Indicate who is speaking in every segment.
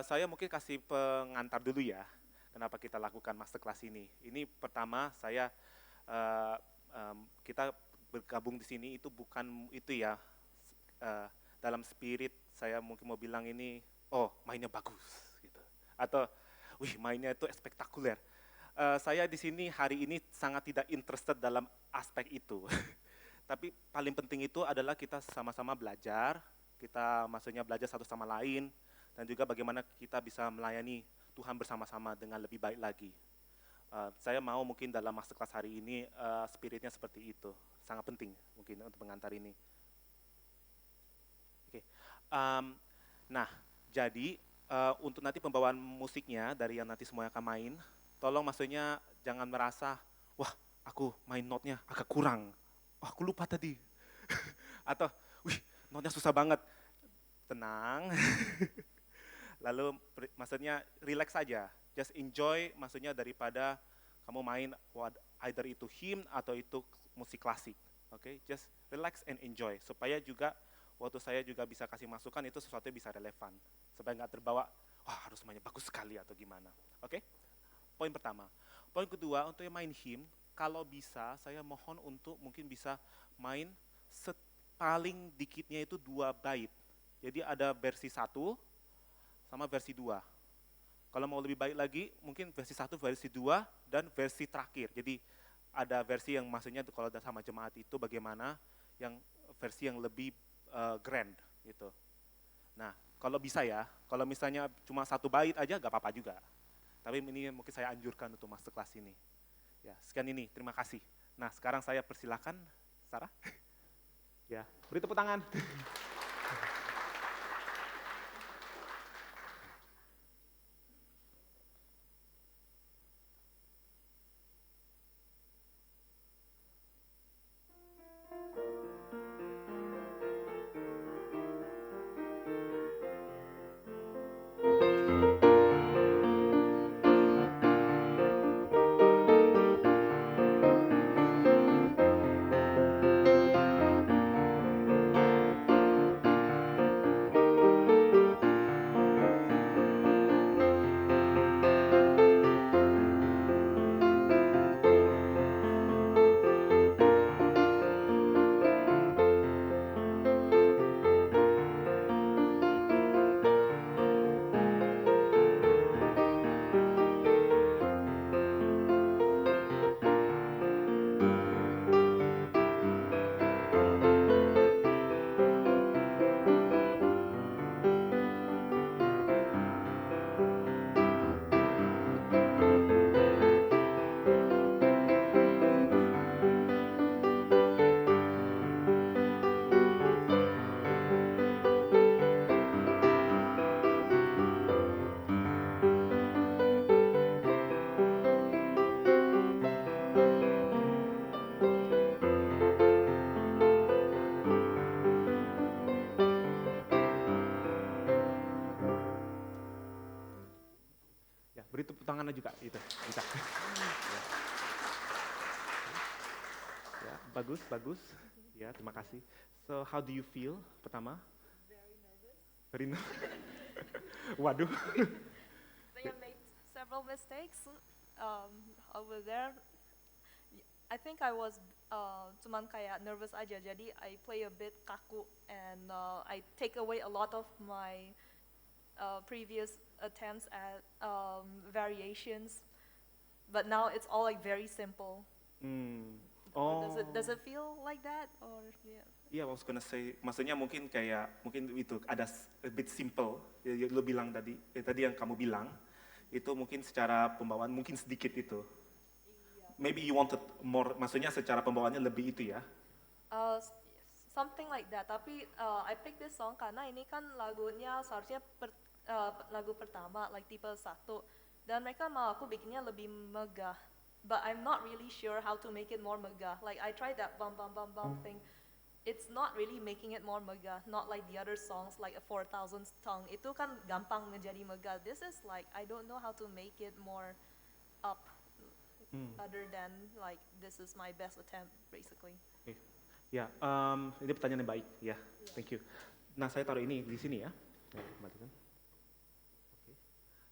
Speaker 1: Saya mungkin kasih pengantar dulu ya, kenapa kita lakukan masterclass ini. Ini pertama eh, kita bergabung di sini itu bukan itu ya, eh, dalam spirit saya mungkin mau bilang ini, oh mainnya bagus gitu, atau wih mainnya itu spektakuler. Saya di sini hari ini sangat tidak interested dalam aspek itu. Tapi paling penting itu adalah kita sama-sama belajar, kita maksudnya belajar satu sama lain, dan juga bagaimana kita bisa melayani Tuhan bersama-sama dengan lebih baik lagi. Saya mau mungkin dalam masterclass hari ini spiritnya seperti itu, sangat penting mungkin untuk mengantar ini. Oke, um, nah jadi untuk nanti pembawaan musiknya dari yang nanti semuanya akan main, tolong maksudnya jangan merasa, wah aku main notnya agak kurang, wah aku lupa tadi, atau wih notnya susah banget. Tenang, lalu maksudnya relax saja, just enjoy maksudnya daripada kamu main either itu hymn atau itu musik klasik. Oke, just relax and enjoy supaya juga waktu saya juga bisa kasih masukan itu sesuatu yang bisa relevan supaya nggak terbawa wah harus mainnya bagus sekali atau gimana. Oke, poin pertama. Poin kedua untuk yang main hymn, kalau bisa saya mohon untuk mungkin bisa main paling dikitnya itu 2 bait. Jadi ada versi satu sama versi 2. Kalau mau lebih baik lagi, mungkin versi satu, versi 2 dan versi terakhir. Jadi ada versi yang maksudnya kalau udah sama jemaat itu bagaimana, yang versi yang lebih grand gitu. Nah, kalau bisa ya, kalau misalnya cuma 1 bait aja gak apa-apa juga. Tapi ini mungkin saya anjurkan untuk masterclass ini. Ya, sekian ini, terima kasih. Nah, sekarang saya persilakan Sarah. Ya, beri tepuk tangan. Ya, beri tepuk tangannya juga itu. Bisa. Ya. Ya, bagus, bagus. Ya, terima kasih. So, how do you feel pertama? Very nervous. Waduh.
Speaker 2: I think I made several mistakes over there. I think I was cuman kayak nervous aja, jadi I play a bit kaku and I take away a lot of my previous attempts at variations. But now it's all like very simple.
Speaker 1: Hmm.
Speaker 2: Or
Speaker 1: Oh.
Speaker 2: does it feel like that or yeah?
Speaker 1: Iya, I was gonna say, maksudnya mungkin kayak, mungkin itu ada a bit simple, ya, lo bilang tadi, tadi yang kamu bilang, itu mungkin secara pembawaan mungkin sedikit itu. Maybe you wanted more, maksudnya secara pembawaannya lebih itu ya.
Speaker 2: Uh, s- Something like that. Tapi I pick this song karena ini kan lagunya seharusnya lagu pertama, like tipe satu. Dan mereka mau aku bikinnya lebih megah. But I'm not really sure how to make it more megah. Like I tried that bum bum bum bum thing. It's not really making it more megah. Not like the other songs, like a 4,000 tongue. Itu kan gampang menjadi megah. This is like I don't know how to make it more up.
Speaker 1: Hmm.
Speaker 2: Other than like this is my best attempt, basically.
Speaker 1: Oke. Ya, ini pertanyaan yang baik, ya, thank you. Nah, saya taruh ini di sini ya. Ya, matikan.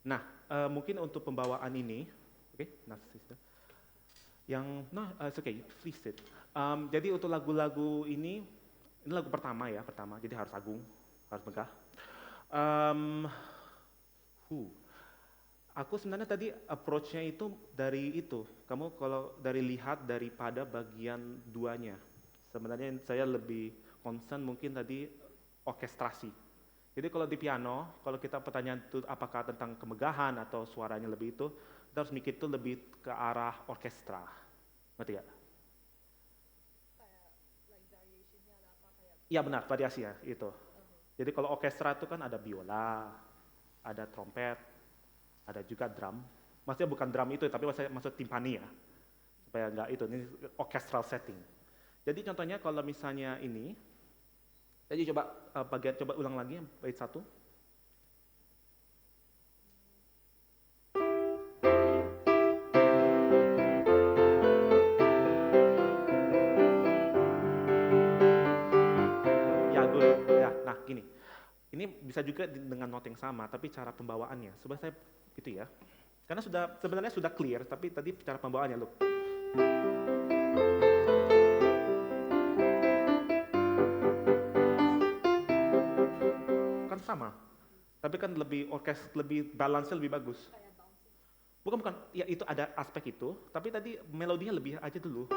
Speaker 1: Nah, mungkin untuk pembawaan ini, oke, narcissism. Yang, no, it's okay, please sit. Jadi untuk lagu-lagu ini lagu pertama ya, jadi harus agung, harus megah. Um, huh. Aku sebenarnya tadi approach-nya itu dari itu, kamu kalau dari lihat daripada bagian duanya. Sebenarnya saya lebih concern mungkin tadi orkestrasi. Jadi kalau di piano, kalau kita pertanyaan itu apakah tentang kemegahan atau suaranya lebih itu, kita harus mikir itu lebih ke arah orkestra. Ngerti gak?
Speaker 2: Kayak like variationnya ada apa kayak.
Speaker 1: Iya benar, variasi ya itu. Jadi kalau orkestra itu kan ada biola, ada trompet, ada juga drum. Maksudnya bukan drum itu, tapi maksud timpani ya. Supaya enggak itu, ini orchestral setting. Jadi contohnya kalau misalnya ini, jadi coba coba ulang lagi yang bait satu. Ya, good. Ya, nah gini. Ini bisa juga dengan not yang sama, tapi cara pembawaannya. Sebenarnya saya itu ya. Karena sebenarnya sudah clear, tapi tadi cara pembawaannya loh. Kan sama, tapi kan lebih lebih balance-nya lebih bagus.
Speaker 2: Kayak bouncing.
Speaker 1: Bukan, ya itu ada aspek itu, tapi tadi melodinya lebih aja dulu.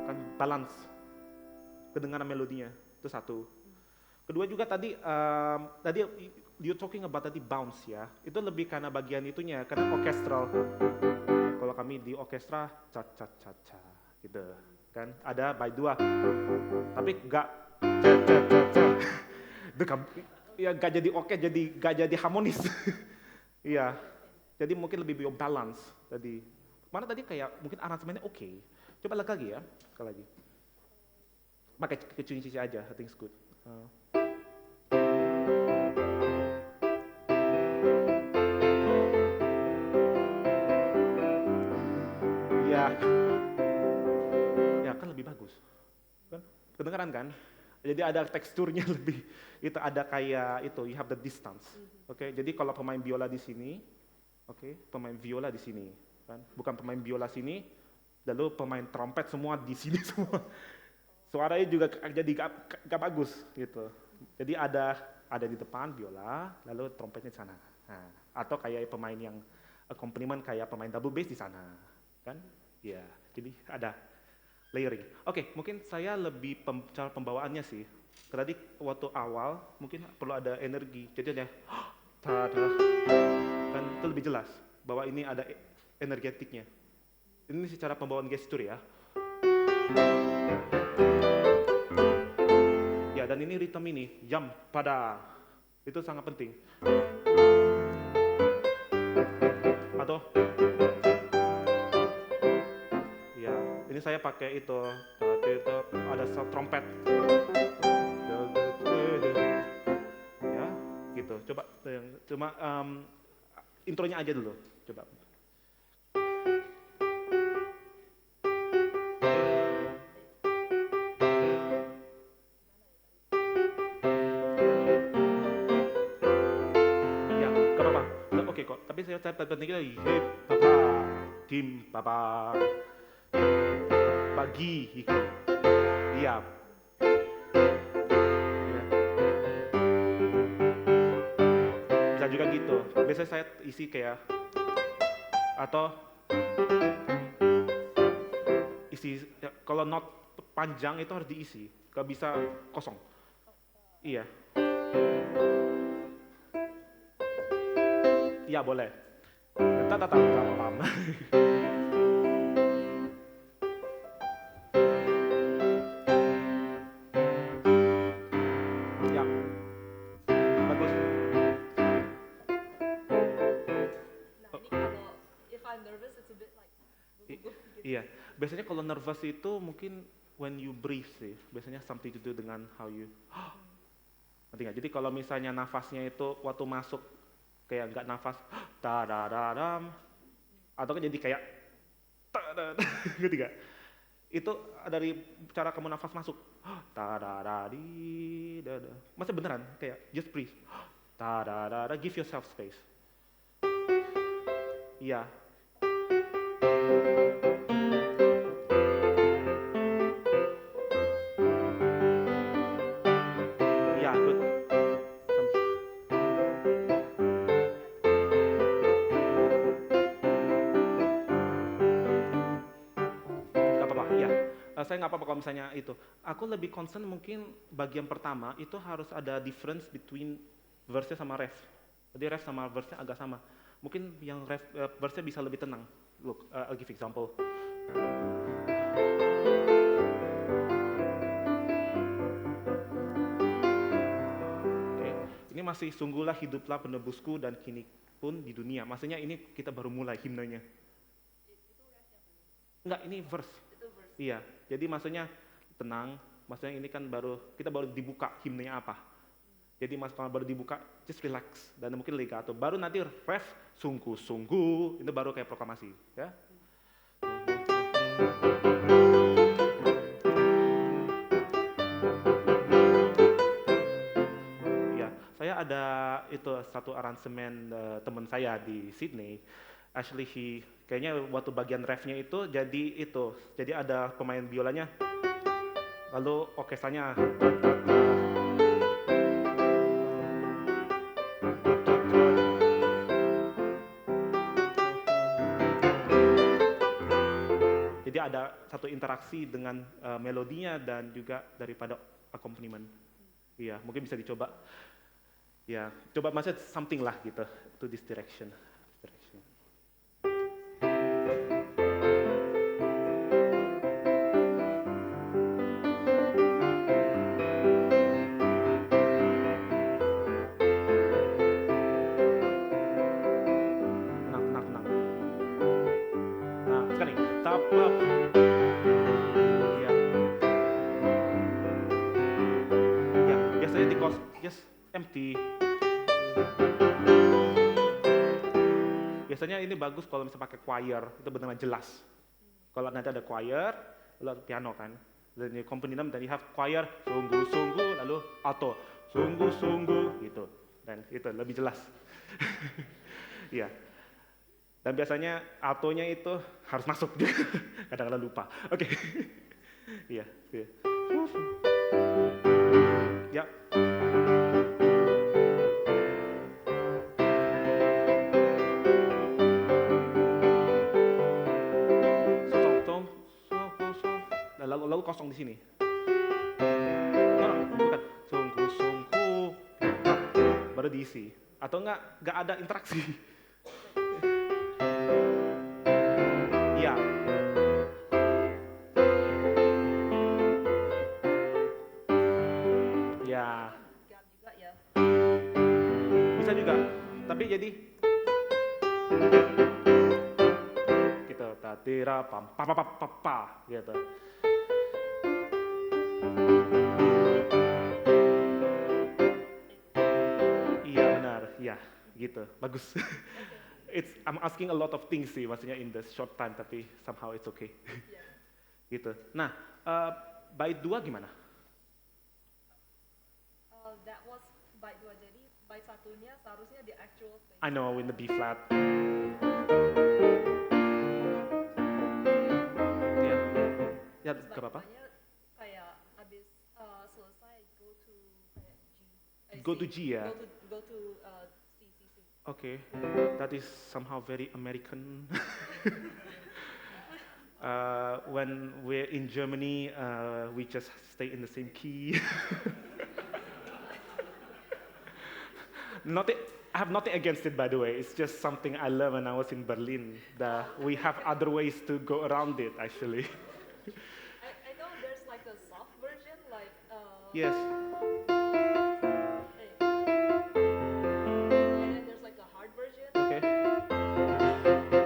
Speaker 1: Kan balance, kedengaran melodinya, itu satu. Kedua juga tadi you talking about tadi bounce ya, itu lebih karena bagian itunya, karena orkestral. Kalau kami di orkestra, ca ca ca ca, gitu kan, ada by dua, tapi gak ca ca ca ca, itu ya gak jadi oke, jadi gak jadi harmonis. Iya, jadi mungkin lebih balance tadi. Mana tadi kayak mungkin aransemennya oke. Coba lagi ya, sekali lagi. Pakai kecil cici aja, I think it's good. Ya, ya kan lebih bagus, kan? Kedengaran kan? Jadi ada teksturnya lebih, itu ada kayak itu, you have the distance, oke? Jadi kalau pemain biola di sini, oke, pemain biola di sini, kan? Bukan pemain biola sini, lalu pemain trompet semua di sini semua. Suaranya juga jadi gak bagus gitu. Jadi ada di depan biola, lalu trompetnya di sana. Nah, atau kayak pemain yang accompaniment kayak pemain double bass di sana, kan? Ya, jadi ada layering. Oke, mungkin saya lebih cara pembawaannya sih. Tadi waktu awal mungkin perlu ada energi. Jadi ada tada, kan itu lebih jelas bahwa ini ada energetiknya. Ini secara pembawaan gestur ya. Ya, dan ini ritme ini, jam pada, itu sangat penting. Atau, ya, ini saya pakai itu ada trompet. Ya, gitu. Coba, cuma intronya aja dulu, coba. Oke kok, tapi saya pentingnya hip papa, dim papa, pagi gitu, iya. Bisa juga gitu. Biasanya saya isi kayak atau isi kalau not panjang itu harus diisi, gak bisa kosong. Iya. Iya boleh. Tatatam. Ya, bagus.
Speaker 2: Nah ini kalau if I'm nervous it's a bit like gitu.
Speaker 1: Iya, biasanya kalau nervous itu mungkin when you breathe sih, biasanya something to do dengan how you ngerti nggak? Jadi kalau misalnya nafasnya itu waktu masuk kayak nggak nafas tadadadam, atau kan jadi kayak ngerti nggak? Itu dari cara kamu nafas masuk tadadadi dada. Masa beneran kayak just breathe Da da da da. Give yourself space. Iya. Iya, good. Gak apa-apa, iya. Saya nggak apa-apa kalau misalnya itu. Aku lebih concern mungkin bagian pertama itu harus ada difference between verse sama ref. Jadi ref sama verse-nya agak sama. Mungkin yang verse-nya bisa lebih tenang. Look, I'll give example. Oke, ini masih sungguhlah hiduplah penebusku dan kini pun di dunia. Maksudnya ini kita baru mulai himnenya. Enggak, ini verse. Iya, jadi maksudnya tenang. Maksudnya ini kan kita baru dibuka himnenya apa. Jadi mas kalau baru dibuka, just relax dan mungkin legato. Baru nanti ref sungguh-sungguh itu baru kayak proklamasi, ya. Ya, saya ada itu satu aransemen teman saya di Sydney. Actually kayaknya waktu bagian refnya itu jadi ada pemain biolanya, lalu orkestranya. Jadi ada satu interaksi dengan melodinya dan juga daripada accompaniment. Iya, mungkin bisa dicoba. Ya, coba maksudnya something lah gitu, to this direction. Tenang. Nah, sekarang nih, tap up. Iya. Ya, biasanya di kos just empty. Biasanya ini bagus kalau misalnya pakai choir, itu benar-benar jelas. Kalau nanti ada choir, lalu ada piano kan, dan di accompaniment dan you have choir, sungguh-sungguh, lalu alto, sungguh-sungguh, gitu. Dan itu lebih jelas. Iya. Dan biasanya altonya itu harus masuk, kadang-kadang lupa. Oke. Iya. Ya. Lalu kosong di sini. Bukan. Sungguh-sungguh. Baru diisi. Atau enggak ada interaksi. Iya. Ya.
Speaker 2: Juga ya.
Speaker 1: Bisa juga. Tapi jadi gitu. Tatira pam pa gitu. Iya benar, iya gitu, bagus. I'm asking a lot of things sih, maksudnya in the short time, tapi somehow it's okay. Gitu. Nah, bait 2 gimana?
Speaker 2: That was bait 2, jadi bait satunya seharusnya di actual thing.
Speaker 1: I know, in the B flat. Ya, ya
Speaker 2: Terus
Speaker 1: gak apa-apa.
Speaker 2: kayak abis selesai
Speaker 1: Go to G ya?
Speaker 2: Go to C.
Speaker 1: Okay, that is somehow very American. When we're in Germany, we just stay in the same key. I have nothing against it, by the way. It's just something I learned when I was in Berlin. We have other ways to go around it, actually.
Speaker 2: I know there's like a soft version, like
Speaker 1: Yes.
Speaker 2: and then there's like a hard version.
Speaker 1: Okay.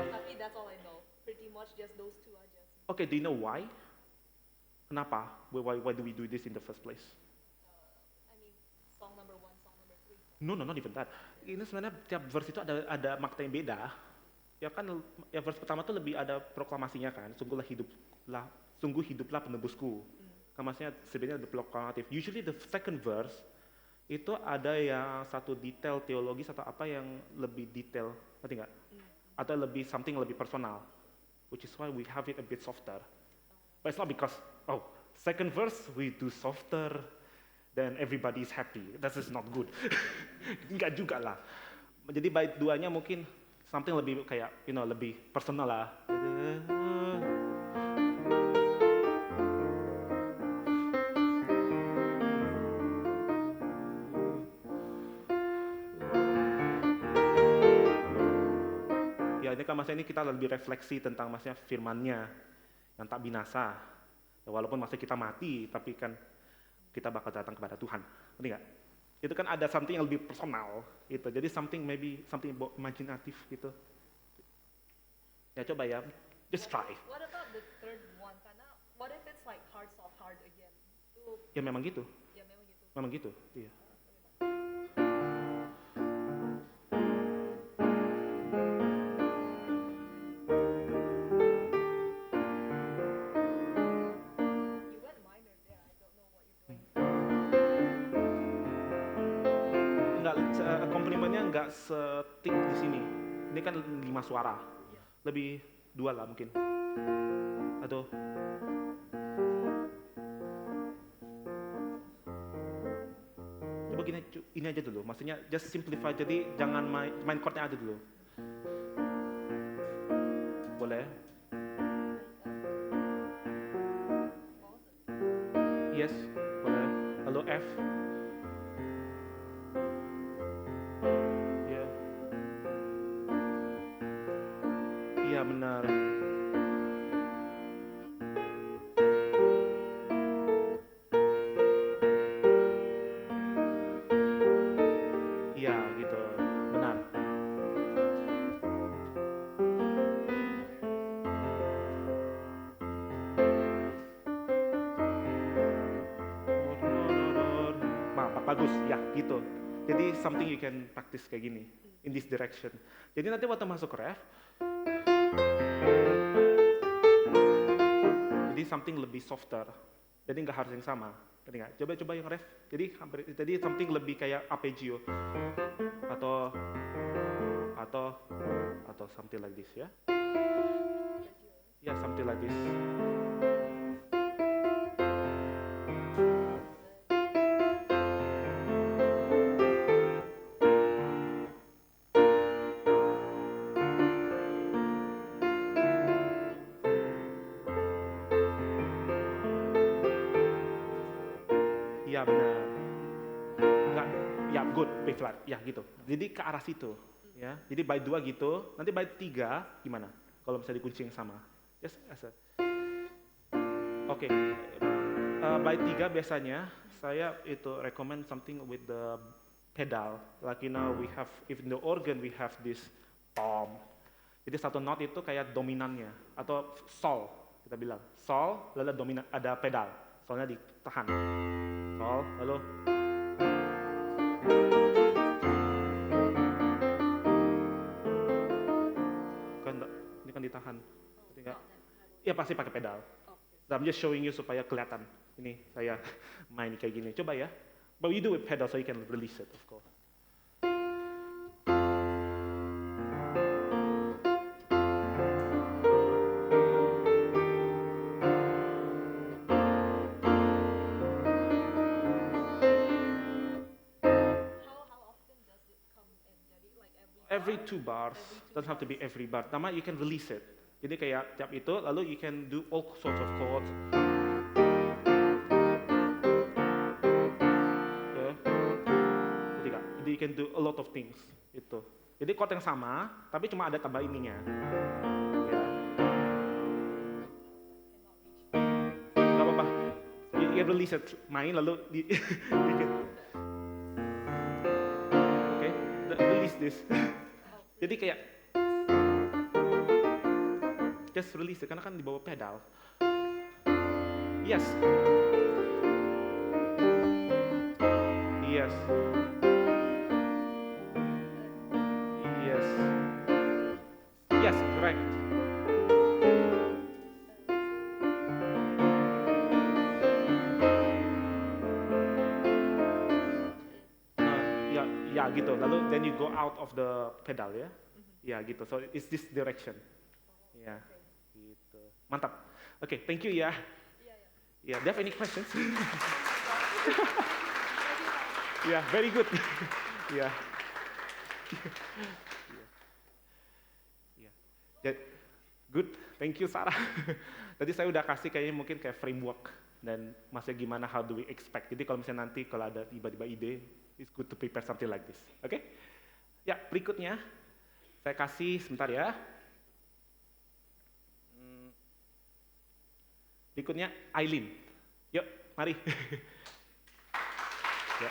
Speaker 2: Tapi that's all I know. Pretty much just those two aja.
Speaker 1: Okay, do you know why? Kenapa? Why do we do this in the first place?
Speaker 2: I mean, song number 1, song number 3.
Speaker 1: No, not even that. Ini sebenarnya tiap verse itu ada makna yang beda. Ya kan, ya verse pertama tuh lebih ada proklamasinya kan, sungguh hiduplah penebusku. Kan maksudnya sebenarnya the proklamatif. Usually the second verse Itu ada yang satu detail teologis atau apa yang lebih detail, ngerti nggak? Atau lebih something lebih personal, which is why we have it a bit softer. But it's not because, oh, second verse we do softer, then everybody is happy. That is not good. Enggak juga lah. Jadi bait duanya mungkin something lebih kayak, lebih personal lah. Ya ini kan maksudnya ini kita lebih refleksi tentang maksudnya firman-Nya yang tak binasa. Ya, walaupun maksudnya kita mati, tapi kan kita bakal datang kepada Tuhan. Ngerti nggak? Itu kan ada something yang lebih personal gitu. Jadi something imaginatif gitu. Ya coba ya, just try.
Speaker 2: What about the third one? Karena what if it's like hard soft hard again? Itu
Speaker 1: Ya memang gitu,
Speaker 2: ya memang gitu.
Speaker 1: memang gitu. Iya.
Speaker 2: You went minor there. I don't know what you're doing.
Speaker 1: Enggak, komplimennya enggak setik di sini. Ini kan 5 suara, lebih 2 lah mungkin. Atau coba gini, ini aja dulu. Maksudnya just simplify. Jadi jangan main chordnya aja dulu. Boleh? Yes, boleh. Lalu F. Ya. Iya benar. Iya gitu, benar. Bagus, ya gitu. Jadi something you can practice kayak gini, in this direction. Jadi nanti waktu masuk ref, jadi something lebih softer. Jadi nggak harus yang sama. Ngerti nggak? Coba yang ref. Jadi something lebih kayak arpeggio atau something like this ya. Ya something like this. Ya benar. Enggak, ya good, B flat, ya gitu. Jadi ke arah situ, ya. Jadi bait 2 gitu, nanti bait 3 gimana? Kalau misalnya dikunci yang sama. Yes, Oke. Bait 3 biasanya saya itu recommend something with the pedal. Like we have, if in the organ we have this tom. Jadi satu note itu kayak dominannya atau sol kita bilang. Sol lalu dominan ada pedal. Solnya ditahan. Sol lalu ini kan ditahan. Iya pasti pakai pedal. I'm just showing you supaya kelihatan. Ini saya main kayak gini. Coba ya. But you do with pedal so you can release it, of course.
Speaker 2: How often does it come in? Jadi like
Speaker 1: Every 2 bars, doesn't have to be every bar. Pertama you can release it. Jadi kayak tiap itu, lalu you can do all sorts of chords. Jadi you can do a lot of things. Itu. Jadi chord yang sama, tapi cuma ada tambah ininya. Ya. Gak apa-apa. You can release it, main lalu Oke, release this. Jadi kayak just release it, karena kan di bawah pedal. Yes. Yes. Yes. Yes, correct. gitu. Lalu then you go out of the pedal ya. Ya gitu. So it's this direction. Ya, gitu. Mantap. Oke, thank you ya. Ya, do you have any questions? Ya, very good. Ya. Ya. Good, thank you Sarah. Tadi saya udah kasih kayaknya mungkin kayak framework dan masih gimana how do we expect. Jadi kalau misalnya nanti kalau ada tiba-tiba ide, it's good to prepare something like this. Oke? Ya, berikutnya saya kasih sebentar ya. Berikutnya Aileen. Yuk, mari. Ya.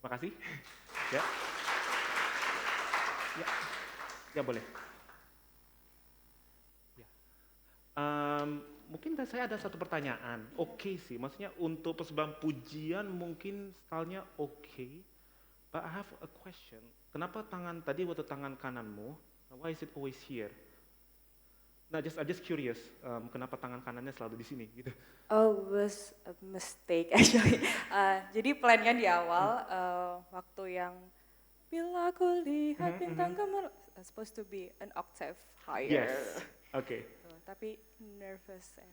Speaker 1: Makasih. Ya. Ya, ya boleh. Ya. Mungkin saya ada satu pertanyaan. Oke sih, maksudnya untuk persembahan pujian mungkin stylenya oke. But I have a question. Kenapa tangan tadi waktu tangan kananmu, why is it always here? Nah, I'm just curious, kenapa tangan kanannya selalu di sini gitu?
Speaker 3: Oh, was a mistake actually. Jadi plannya di awal waktu yang bila aku lihat bintang gemerlap, supposed to be an octave higher.
Speaker 1: Yes, oke.
Speaker 3: Tapi nervous and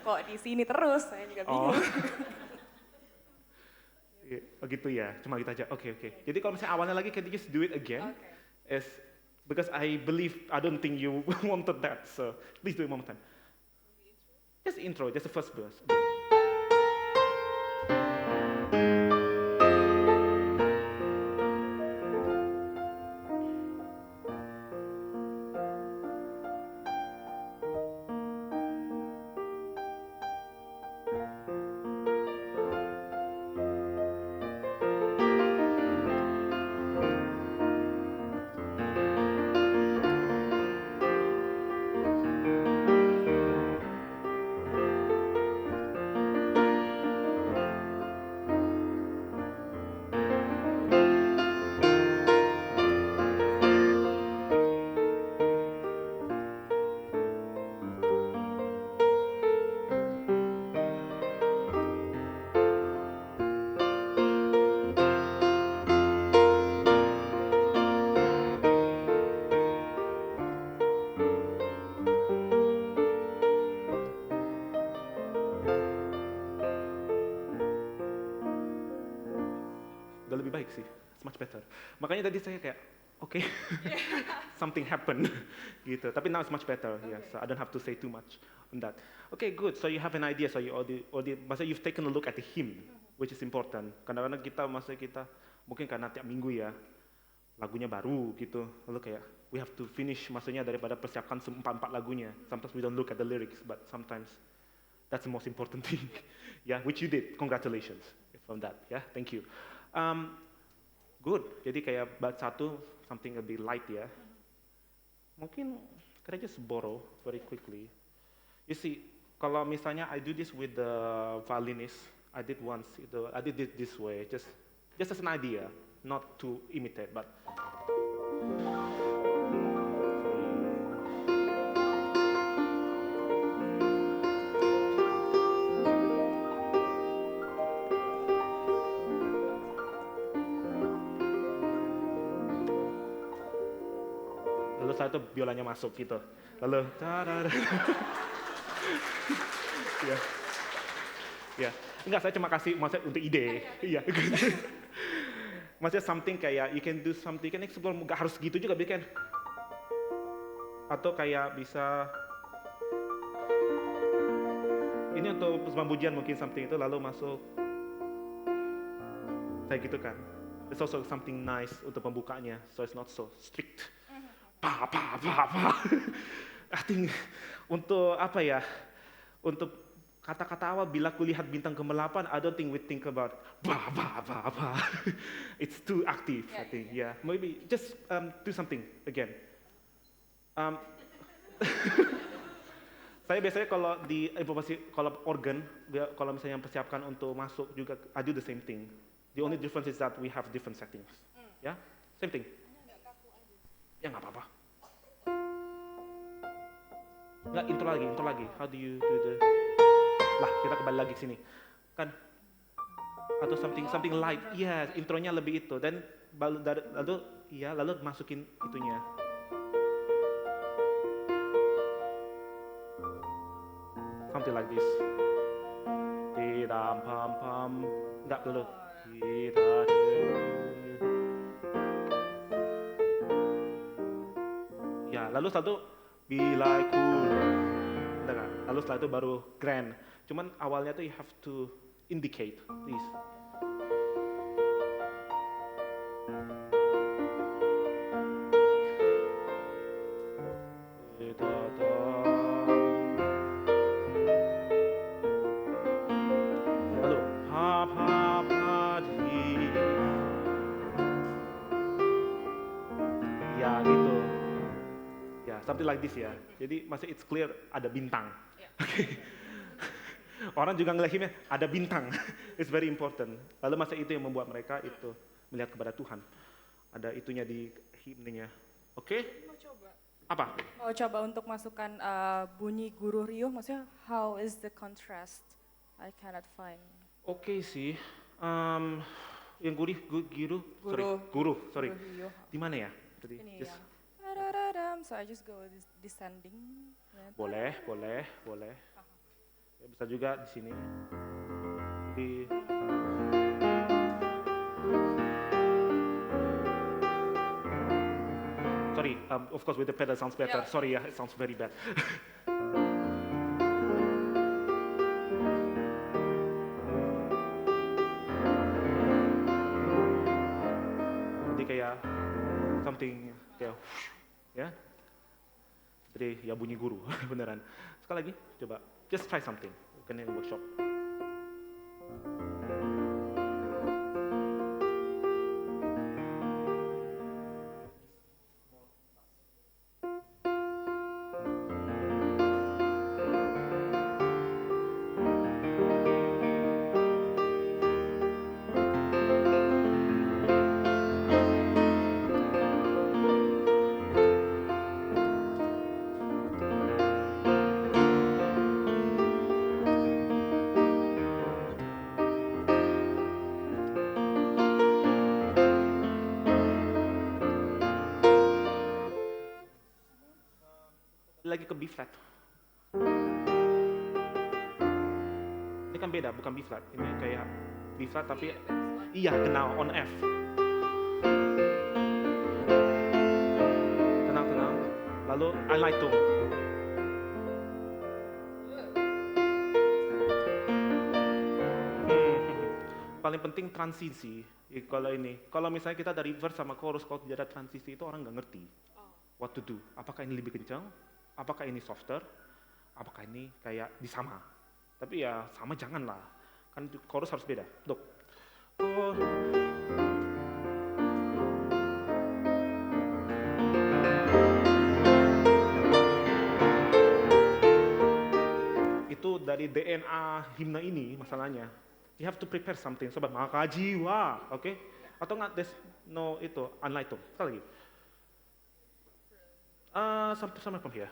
Speaker 3: kok di sini terus, saya juga bingung.
Speaker 1: Oh gitu ya, cuma gitu aja. Oke. Jadi kalau misalnya awalnya lagi, can you just do it again?
Speaker 3: Okay.
Speaker 1: Because I don't think you wanted that, so please do it one more time. Just intro, just the first verse. baik sih, it's much better. Makanya tadi saya kayak, oke, something happened, gitu. Tapi now it's much better, yeah. So I don't have to say too much on that. Okay, good. So you have an idea. So you maksudnya you've taken a look at the hymn, which is important. Kadang-kadang kita mungkin karena tiap minggu ya, lagunya baru gitu. Lalu kayak we have to finish, maksudnya daripada persiapkan 4 lagunya. Sometimes we don't look at the lyrics, but sometimes that's the most important thing. Yeah, which you did. Congratulations from that. Yeah, thank you. Good. Jadi kayak bait 1, something a bit light ya. Mungkin can I just borrow very quickly? You see, kalau misalnya I do this with the violinist, I did once. I did it this way, just as an idea, not to imitate, but. Lalu saya tuh biolanya masuk gitu. Lalu ya. Ya. Enggak, saya cuma kasih maksudnya untuk ide. Iya. Maksudnya something kayak you can do something, kan explore, nggak harus gitu juga bikin. Atau kayak bisa ini untuk pujian mungkin something itu lalu masuk kayak gitu kan. It's also something nice untuk pembukanya, so it's not so strict. Pa. I think untuk apa ya? Untuk kata-kata awal bila kulihat bintang ke-8, I don't think we think about ba. It's too active, I think. Yeah, maybe just do something again. Saya biasanya kalau di improvisasi, kalau organ, kalau misalnya persiapkan untuk masuk juga, I do the same thing. The only difference is that we have different settings. Ya, same thing. Ya nggak apa-apa. Nggak, intro lagi. How do you do the? Lah, kita kembali lagi sini, kan? Atau something light. Iya, intronya lebih itu. Dan lalu masukin itunya. Something like this. Tidam pam. Enggak dulu. Ya, lalu satu bila cool. Lalu setelah itu baru grand. Cuman awalnya tuh you have to indicate this. Lalu di. Ya gitu. Ya, something like this ya. Jadi masih it's clear ada bintang. Okay. Orang juga ngeliat himnya ada bintang. It's very important. Lalu masa itu yang membuat mereka itu melihat kepada Tuhan. Ada itunya di himnenya. Oke?
Speaker 3: Mau coba.
Speaker 1: Apa?
Speaker 3: Mau coba untuk masukkan bunyi guru riuh, maksudnya how is the contrast? I cannot find.
Speaker 1: Oke sih. Yang guru. Sorry. Di mana ya? Tadi.
Speaker 3: Ini
Speaker 1: Just.
Speaker 3: ya. So I just go descending.
Speaker 1: Boleh. Ya, bisa juga di sini. Di. Sorry, of course with the pedal sounds better.
Speaker 3: Yeah.
Speaker 1: Sorry ya, it sounds very bad. Jadi kayak something kayak ya. Jadi ya bunyi guru beneran. Sekali lagi, coba just try something. Kan ini workshop. Lagi ke B flat. Ini kan beda, bukan B flat. Ini kayak B flat tapi iya, genau on F. Lalu Anleitung. Paling penting transisi. Kalau misalnya kita dari verse sama chorus, kalau tidak ada transisi itu orang nggak ngerti what to do. Apakah ini lebih kencang? Apakah ini softer? Apakah ini kayak disama? Tapi ya sama janganlah. Kan chorus harus beda. Dok. Itu dari DNA himne ini masalahnya. You have to prepare something, sobat maka jiwa, oke? Atau nggak, there's no itu, Anleitung. Sekali lagi. Sama from here.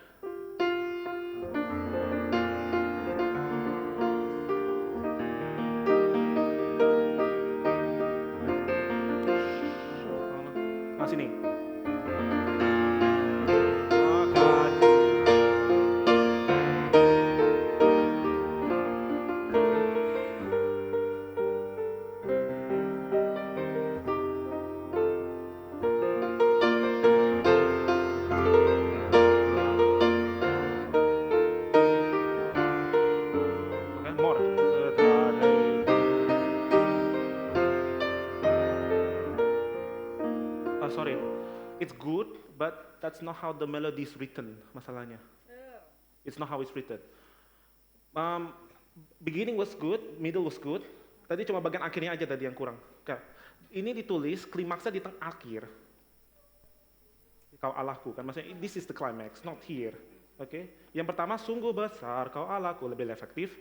Speaker 1: Nah, sini. Sorry, it's good, but that's not how the melody is written, masalahnya. It's not how it's written. Beginning was good, middle was good, tadi cuma bagian akhirnya aja tadi yang kurang. Ini ditulis, klimaksnya di tengah akhir. Kau Allahku, kan maksudnya this is the climax, not here. Oke? Yang pertama, sungguh besar, kau Allahku, lebih efektif.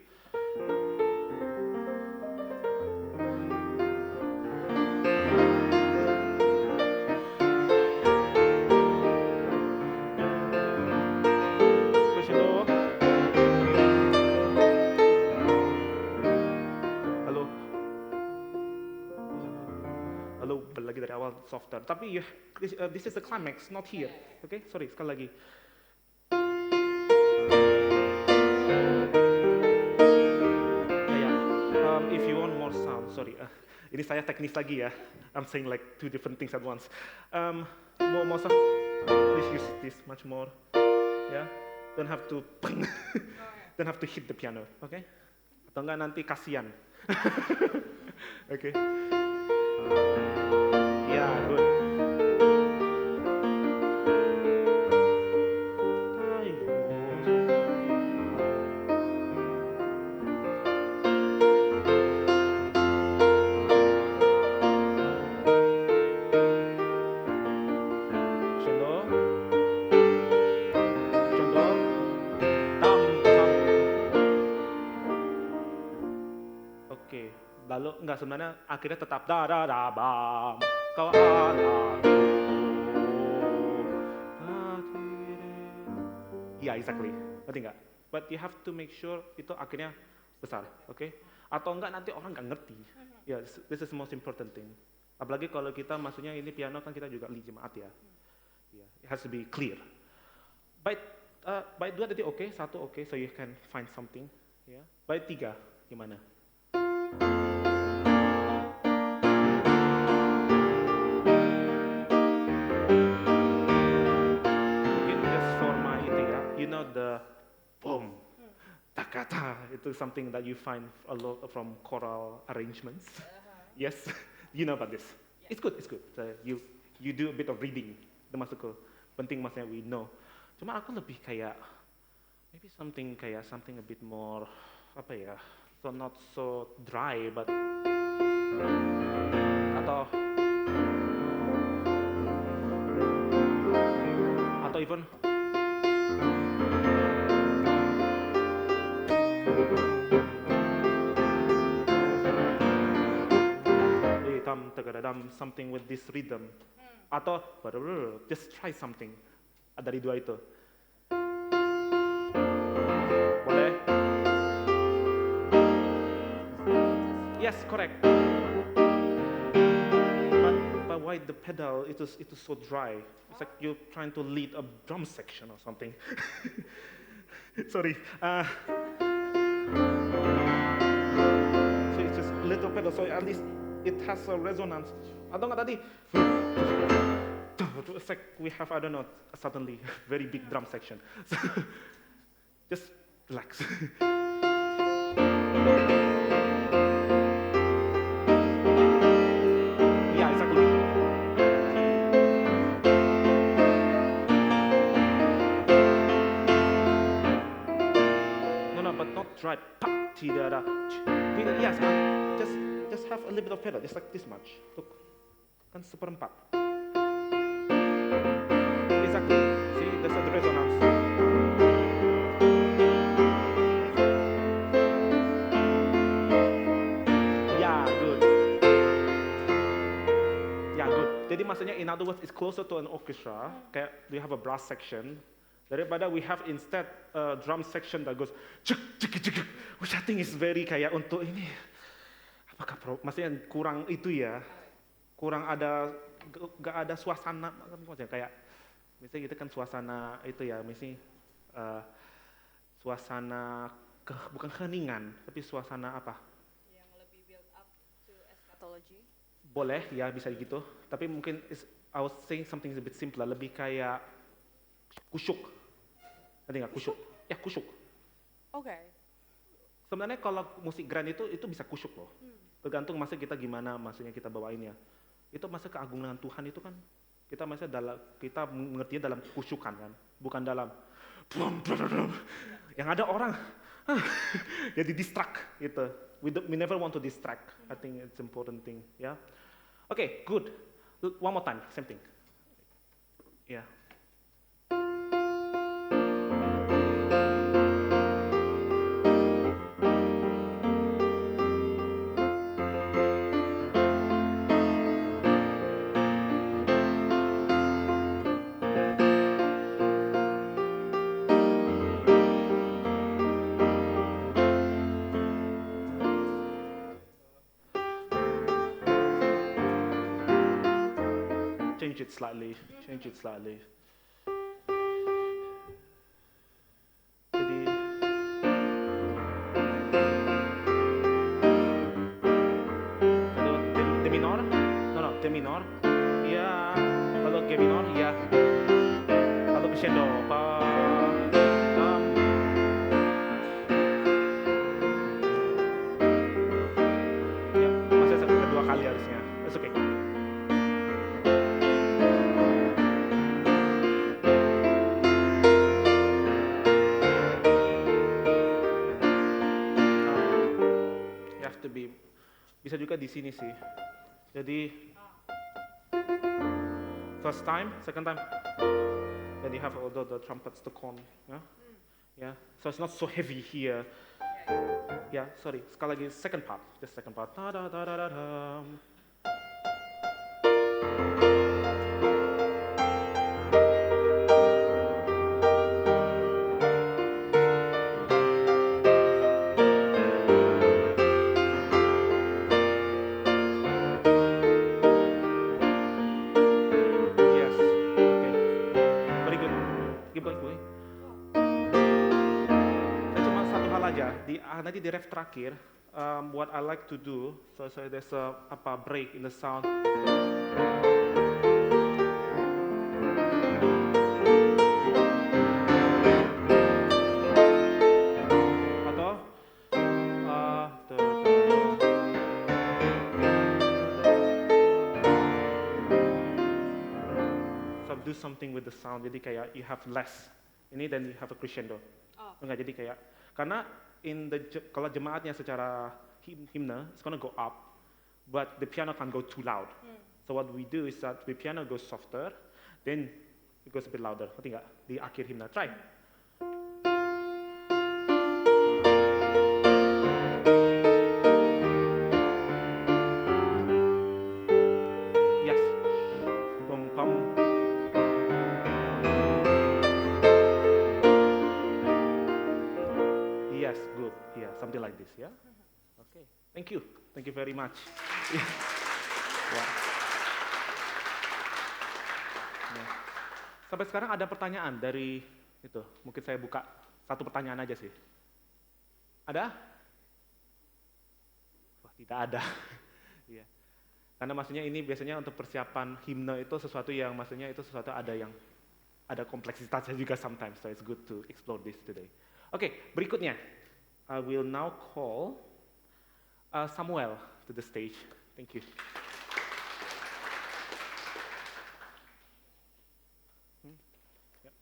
Speaker 1: Lagi dari awal softer, tapi this is the climax, not here. Oke, sorry, sekali lagi. If you want more sound, sorry, ini saya teknis lagi ya. I'm saying like two different things at once. More sound, please use this much more. Yeah, don't have to, don't have to hit the piano, oke? Atau enggak nanti kasihan. Oke. Yeah, good. Oke, lalu enggak, sebenarnya akhirnya tetap da da da bam. Kau Allahku. Yeah, exactly. Ngerti nggak? But you have to make sure itu akhirnya besar, oke? Atau enggak nanti orang nggak ngerti. Yeah, this is the most important thing. Apalagi kalau kita maksudnya ini piano kan kita juga di jemaat ya. Yeah, it has to be clear. Bait 2 tadi oke, 1 oke, so you can find something. Yeah. Bait 3 gimana? The boom, takata, itu something that you find a lot from choral arrangements. Yes, you know about this. Yeah. It's good. So you do a bit of reading. Itu masuk penting maksudnya we know. Cuma aku lebih kayak maybe something a bit more apa ya, so not so dry but atau even something with this rhythm. Atau just try something dari 2 itu. Boleh? Yes, correct. But why the pedal itu so dry? It's like you're trying to lead a drum section or something. Sorry. So it's just little pedal, so at least it has a resonance. Atau nggak tadi? it's like we have, I don't know, suddenly very big drum section. So just relax. Yeah, exactly. No, but not dry. Pa, tidak ada. Yes, just have a little bit of pedal, just like this much. Look, kan seperempat. Exactly. See, that's the resonance. Yeah, good. Yeah, good. Jadi maksudnya, in other words, it's closer to an orchestra. Kayak we have a brass section. Daripada we have instead a drum section that goes cek cek cek, which I think is very kayak untuk ini. Apakah maksudnya kurang itu ya? Kurang ada, gak ada suasana, kayak misalnya kita kan suasana itu ya, misalnya suasana bukan keheningan, tapi suasana apa?
Speaker 3: Yang lebih build up to eschatology.
Speaker 1: Boleh ya, bisa gitu. Tapi mungkin I was saying something a bit simpler, lebih kayak kusyuk. Ngerti nggak kusyuk? Ya kusyuk.
Speaker 3: Oke.
Speaker 1: Sebenarnya kalau musik grand itu bisa kusyuk loh. Tergantung masa kita gimana, maksudnya kita bawainnya. Itu masa keagungan Tuhan itu kan kita mengertinya dalam kusyukan kan, bukan dalam yang ada orang jadi distract gitu. We never want to distract. I think it's important thing, ya. Okay, good. One more time, same thing. Yeah. Change it slightly. Jadi D minor? No, D minor. Ya, kalau G minor ya. Kalau crescendo, ya, masih kedua kali harusnya. It's okay. Bisa juga di sini sih. Jadi first time, second time, then you have all the trumpets, the corn, yeah. So it's not so heavy here. Yeah, sorry. Sekali lagi second part, just second part. Da da da da da da. Nanti di ref terakhir, what I like to do, so there's a break in the sound. Atau so do something with the sound. Jadi kayak you have less ini, then you have a crescendo. Enggak, jadi kayak karena kalau jemaatnya secara himne, it's gonna go up, but the piano can't go too loud. So what we do is that the piano goes softer, then it goes a bit louder. Ngerti nggak? Di akhir himne, try. Yes. Pum pum. Yes, good. Yeah, something like this, yeah. Okay, thank you very much. Yeah. Sampai sekarang ada pertanyaan dari itu. Mungkin saya buka satu pertanyaan aja sih. Ada? Wah, tidak ada. Iya. Karena maksudnya ini biasanya untuk persiapan himne itu sesuatu yang maksudnya itu sesuatu ada kompleksitasnya juga sometimes, so it's good to explore this today. Oke, berikutnya, I will now call Samuel to the stage. Thank you. Yep.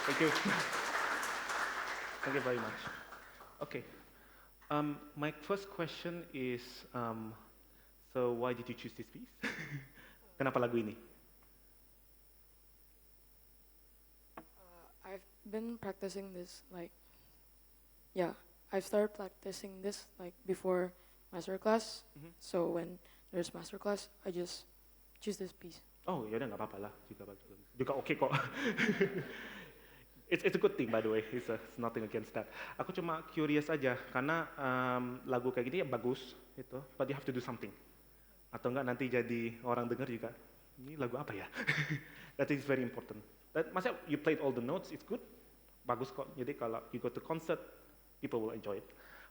Speaker 1: Thank you. Thank you very much. Okay. My first question is, so why did you choose this piece? Kenapa lagu ini?
Speaker 4: I've been practicing this I've started practicing this like before master class. So when there's master class, I just choose this piece.
Speaker 1: Oh, yaudah nggak apa-apa lah, juga oke kok. It's a good thing by the way, it's nothing against that. Aku cuma curious aja, karena lagu kayak gini ya bagus, gitu, but you have to do something. Atau enggak nanti jadi orang dengar juga, ini lagu apa ya? That is very important. Maksudnya you played all the notes, it's good, bagus kok. Jadi kalau you go to concert, people will enjoy it.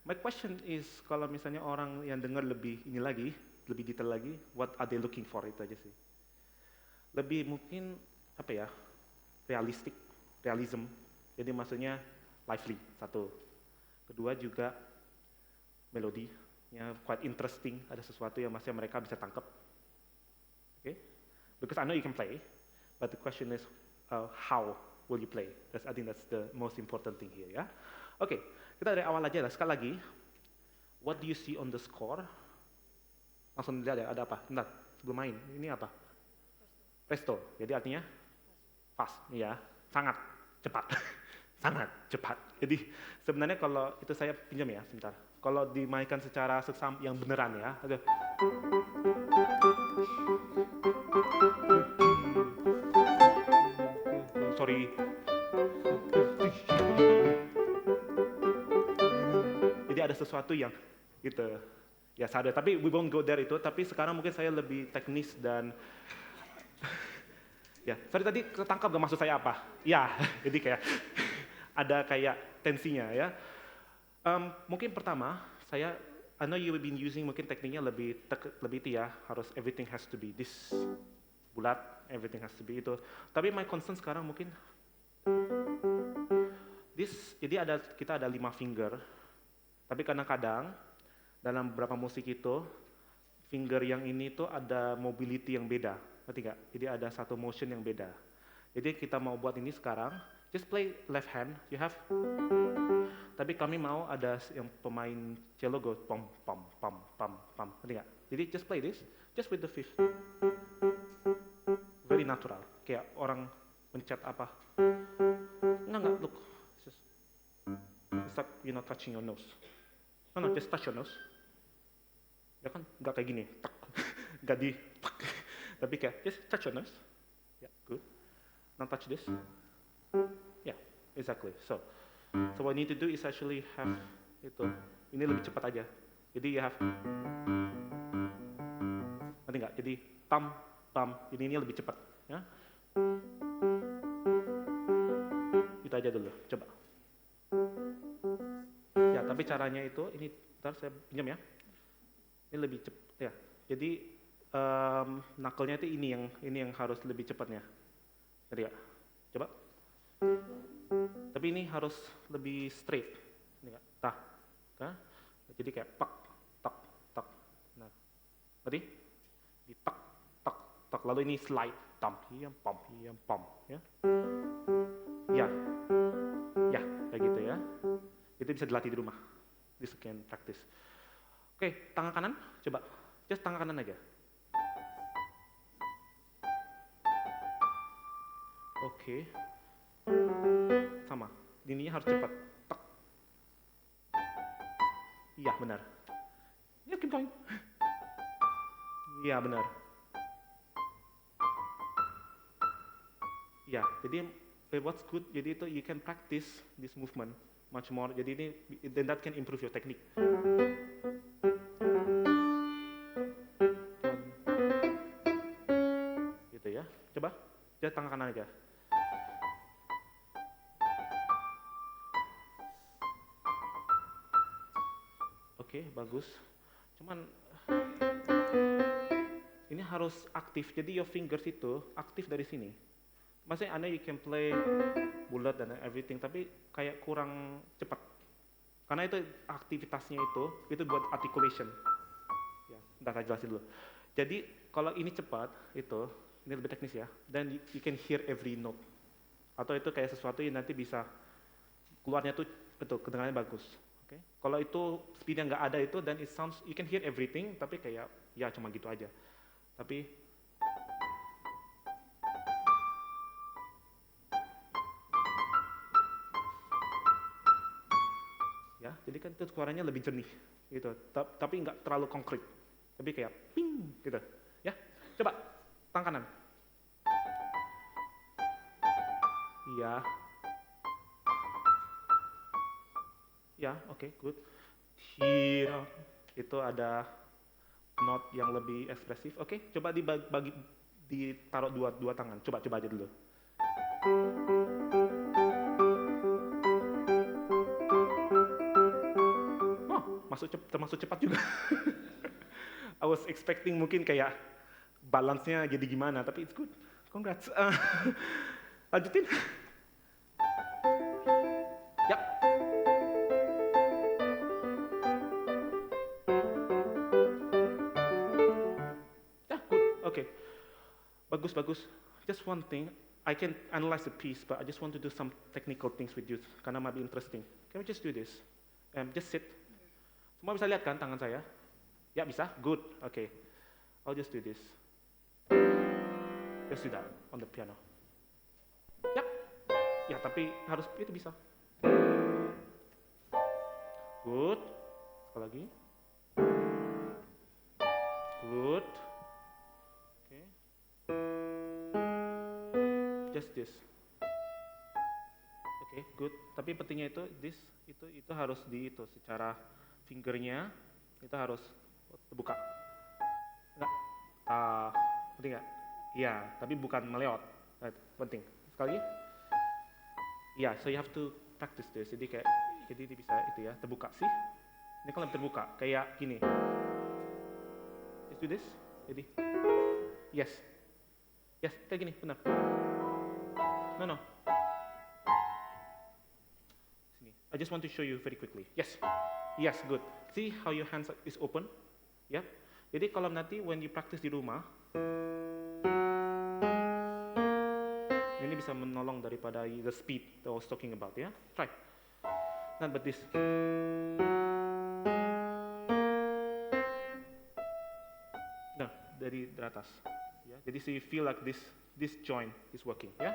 Speaker 1: My question is, kalau misalnya orang yang dengar lebih ini lagi, lebih detail lagi, what are they looking for, itu aja sih. Lebih mungkin, apa ya, realism, jadi maksudnya lively, satu. Kedua juga melodi, quite interesting, ada sesuatu yang maksudnya mereka bisa tangkap. Okay? Because I know you can play, but the question is how will you play? I think that's the most important thing here, ya. Oke, kita dari awal aja lah, sekali lagi. What do you see on the score? Langsung lihat ya, ada apa? Bentar, sebelum main, ini apa? Presto, jadi artinya fast, ya, sangat cepat, sangat cepat. Jadi sebenarnya kalau itu saya pinjam ya, sebentar. Kalau dimainkan secara seksam yang beneran ya, aduh. Sorry. Jadi ada sesuatu yang gitu, ya sadar. Tapi we won't go there itu. Tapi sekarang mungkin saya lebih teknis dan Ya, sorry tadi ketangkap gak maksud saya apa? Ya, jadi kayak ada kayak tensinya ya. Mungkin pertama, I know you've been using mungkin tekniknya lebih itu ya, harus everything has to be this bulat, everything has to be itu. Tapi my concern sekarang mungkin jadi kita ada 5 finger, tapi kadang-kadang dalam beberapa musik itu finger yang ini tuh ada mobility yang beda, ngerti nggak? Jadi ada satu motion yang beda. Jadi kita mau buat ini sekarang, just play left hand, you have. Tapi kami mau ada yang pemain cello go pom pom pom pom pom, ngerti nggak? Jadi just play this, just with the fifth. Very natural, kayak orang mencet apa. Enggak, look. It's like you're not touching your nose. No, just touch your nose. Ya kan, nggak kayak gini, tak, nggak di, tak. Tapi kayak, just touch your nose. Yeah, good. Now touch this. Yeah, exactly. So what you need to do is actually have itu. Ini lebih cepat aja. Jadi you have, nanti nggak? Jadi pam, pam. Ini lebih cepat. Ya. Itu aja dulu. Coba. Ya, tapi caranya itu, ini ntar saya pinjam ya. Ini lebih cepat ya. Jadi knuckle-nya itu ini yang harus lebih cepatnya. Jadi ya, coba. Tapi ini harus lebih straight. Ini ya, tah, kan? Jadi kayak pak, tak, tak. Nah, berarti di tak, tak, tak. Lalu ini slide, tam, hiam, pam, ya. Ya, ya, kayak gitu ya. Itu bisa dilatih di rumah. This can practice. Oke, tangan kanan, coba. Just tangan kanan aja. Oke. Sama. Ininya harus cepat. Tak. Iya, benar. Ya, keep going. Iya, benar. Ya, jadi what's good, jadi itu you can practice this movement much more. Jadi ini, then that can improve your technique. Gitu ya. Coba, just tangan kanan aja. Oke, bagus. Cuman ini harus aktif. Jadi your fingers itu aktif dari sini. Maksudnya I know you can play bulat dan everything, tapi kayak kurang cepat. Karena itu aktivitasnya itu buat articulation. Ya, ntar saya jelasin dulu. Jadi kalau ini cepat, ini lebih teknis ya. Dan you can hear every note. Atau itu kayak sesuatu yang nanti bisa keluarnya tuh betul, kedengarannya bagus. Okay. Kalau itu speednya nggak ada itu, dan it sounds, you can hear everything, tapi kayak ya cuma gitu aja. Tapi ya, jadi kan itu suaranya lebih jernih gitu. Tapi nggak terlalu konkret. Tapi kayak ping gitu. Ya, coba tangan kanan. Iya. Ya, oke, good. Here, itu ada note yang lebih ekspresif. Oke, coba ditaruh dua tangan. Coba aja dulu. Oh, termasuk cepat juga. I was expecting mungkin kayak balance-nya jadi gimana, tapi it's good. Congrats. Lanjutin. Yap. Ya, good. Oke. Bagus. Just one thing. I can analyze the piece, but I just want to do some technical things with you, karena might be interesting. Can we just do this? Just sit. Semua bisa lihat kan tangan saya? Ya, bisa? Good. Okay. I'll just do this. Just do that on the piano. Yap. Ya, tapi harus itu bisa. Good. Sekali lagi. Good. Okay. Just this. Okay, good. Tapi pentingnya itu itu harus secara fingernya itu harus terbuka. Enggak. Penting nggak? Ya, tapi bukan meleot. Penting. Sekali lagi. Ya, so you have to practice this. Jadi dia bisa itu ya, terbuka sih. Ini kalau terbuka, kayak gini. Just do this. Jadi, yes, kayak gini, benar. No. Sini. I just want to show you very quickly. Yes, good. See how your hands is open? Ya. Jadi kalau nanti when you practice di rumah, ini bisa menolong daripada the speed that I was talking about ya. Try. Not but this. Nah, dari atas. Ya. Jadi so you feel like this joint is working ya.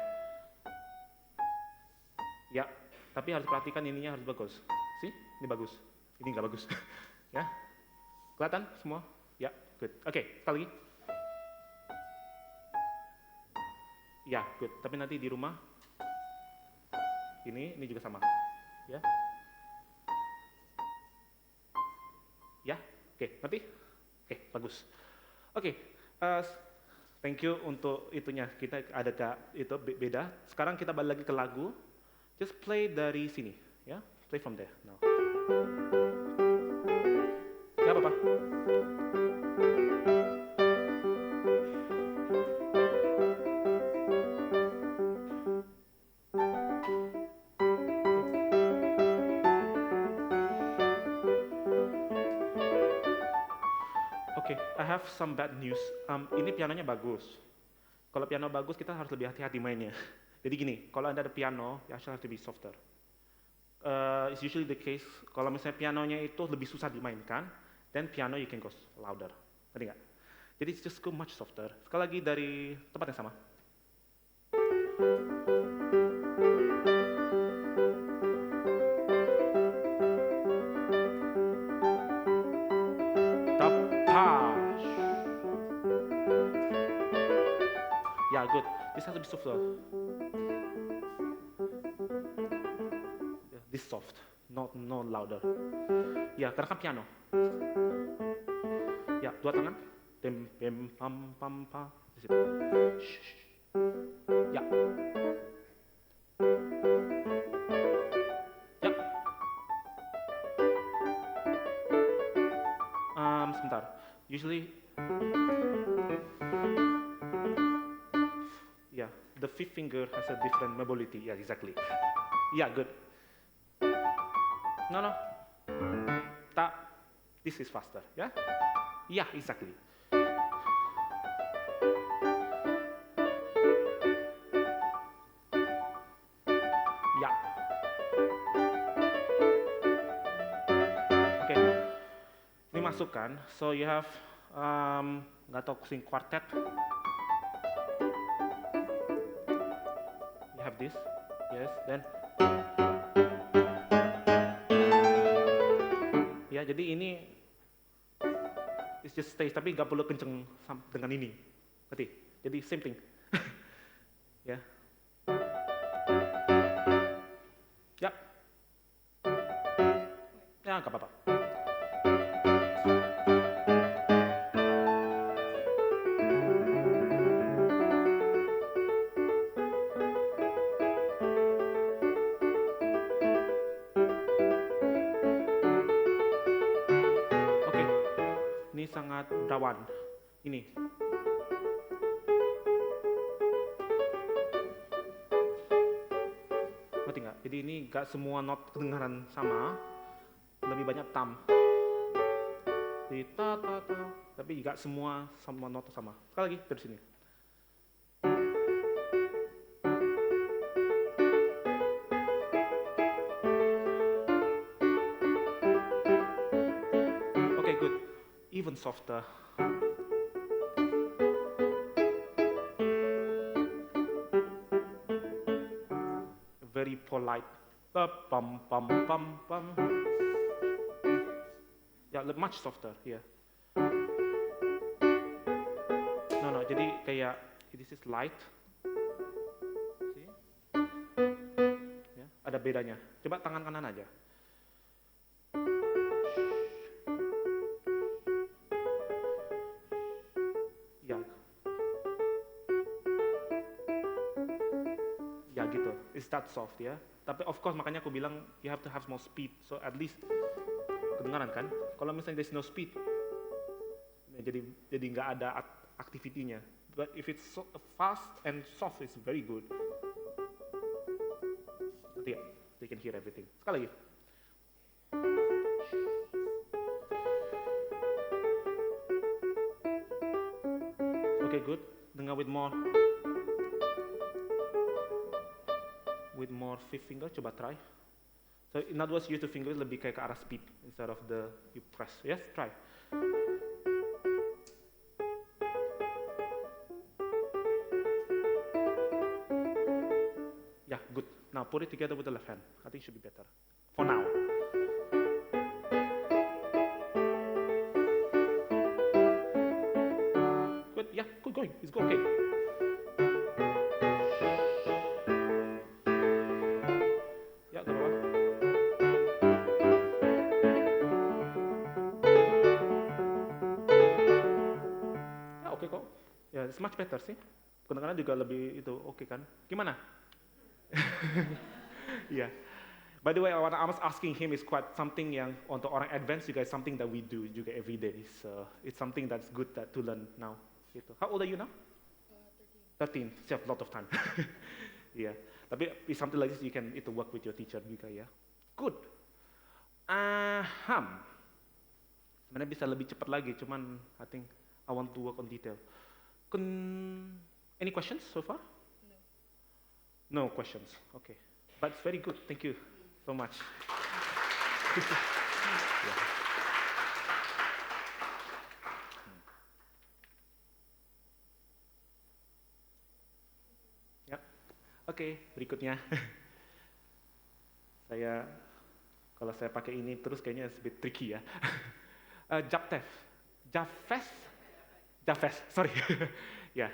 Speaker 1: Ya, tapi harus perhatikan ininya harus bagus. See? Ini bagus. Ini nggak bagus. Ya. Kelihatan semua? Ya, good. Oke, sekali lagi. Ya, good. Tapi nanti di rumah ini juga sama. Ya. Ya, oke, ngerti? Oke, bagus. Oke, thank you untuk itunya. Kita ada itu beda. Sekarang kita balik lagi ke lagu. Just play dari sini, ya. Play from there. Now. Gak apa-apa. Oke, I have some bad news. Ini pianonya bagus. Kalau piano bagus, kita harus lebih hati-hati mainnya. Jadi gini, kalau Anda ada piano, you actually have to be softer. It's usually the case, kalau misalnya pianonya itu lebih susah dimainkan, then piano you can go louder. Ngerti nggak? Jadi just go much softer. Sekali lagi dari tempat yang sama. Tapash. Yeah, good. This has to be softer. Yeah, this soft, not louder. Ya, karena kan piano. Ya, dua tangan. Dem, pam, pam, pa. Di situ. Shh. Ya. Ya. Sebentar. Usually, yeah, the fifth finger has a different mobility. Yeah, exactly. Yeah, good. No. This is faster, yeah? Yeah, exactly. Yeah. Okay. Ini masukkan. So you have nggak tahu string quartet. You have this, yes. Then ya, jadi ini it's just stays, tapi nggak perlu kenceng dengan ini, ngerti? Jadi same thing, ya. Ya, ya nggak apa-apa. Ini sangat rawan. Ini. Ngerti nggak? Jadi ini nggak semua not kedengaran sama. Lebih banyak tam. Jadi ta. Tapi nggak semua not sama. Sekali lagi dari sini. Okay, good. Even softer. Very polite. Pam. Yeah, much softer here. No. Jadi kayak this is light. See? Ya, ada bedanya. Coba tangan kanan aja. Ya gitu, it's that soft ya. Tapi of course makanya aku bilang you have to have more speed, so at least kedengaran kan. Kalau misalnya there's no speed, ya jadi nggak ada activity-nya. But if it's fast and soft, it's very good. Nanti ya, they can hear everything. Sekali lagi. Okay, good. Dengar with more fifth finger, coba try. So in other words, use the finger lebih kayak ke arah speed instead of the you press. Yes, try. Yeah, good. Now put it together with the left hand. I think it should be better. For now. Good, yeah, good going. It's good, okay. Ya, gak apa-apa. Ya, oke kok. Ya, it's much better sih. Kedengaran juga lebih itu, oke kan? Gimana? Yeah. By the way, what I was asking him is quite something yang untuk orang advance juga is something that we do juga every day. So it's something that's good to learn now. Gitu. How old are you now? 13. Still have a lot of time. Yeah. Tapi it's something like this you can work with your teacher juga ya. Good. Sebenarnya bisa lebih cepat lagi, cuman I think I want to work on detail. Any questions so far? No questions. Okay. But it's very good. Thank you so much. Yeah. Ya. Oke, berikutnya. Kalau saya pakai ini terus kayaknya sedikit tricky ya. Javest, sorry. Ya.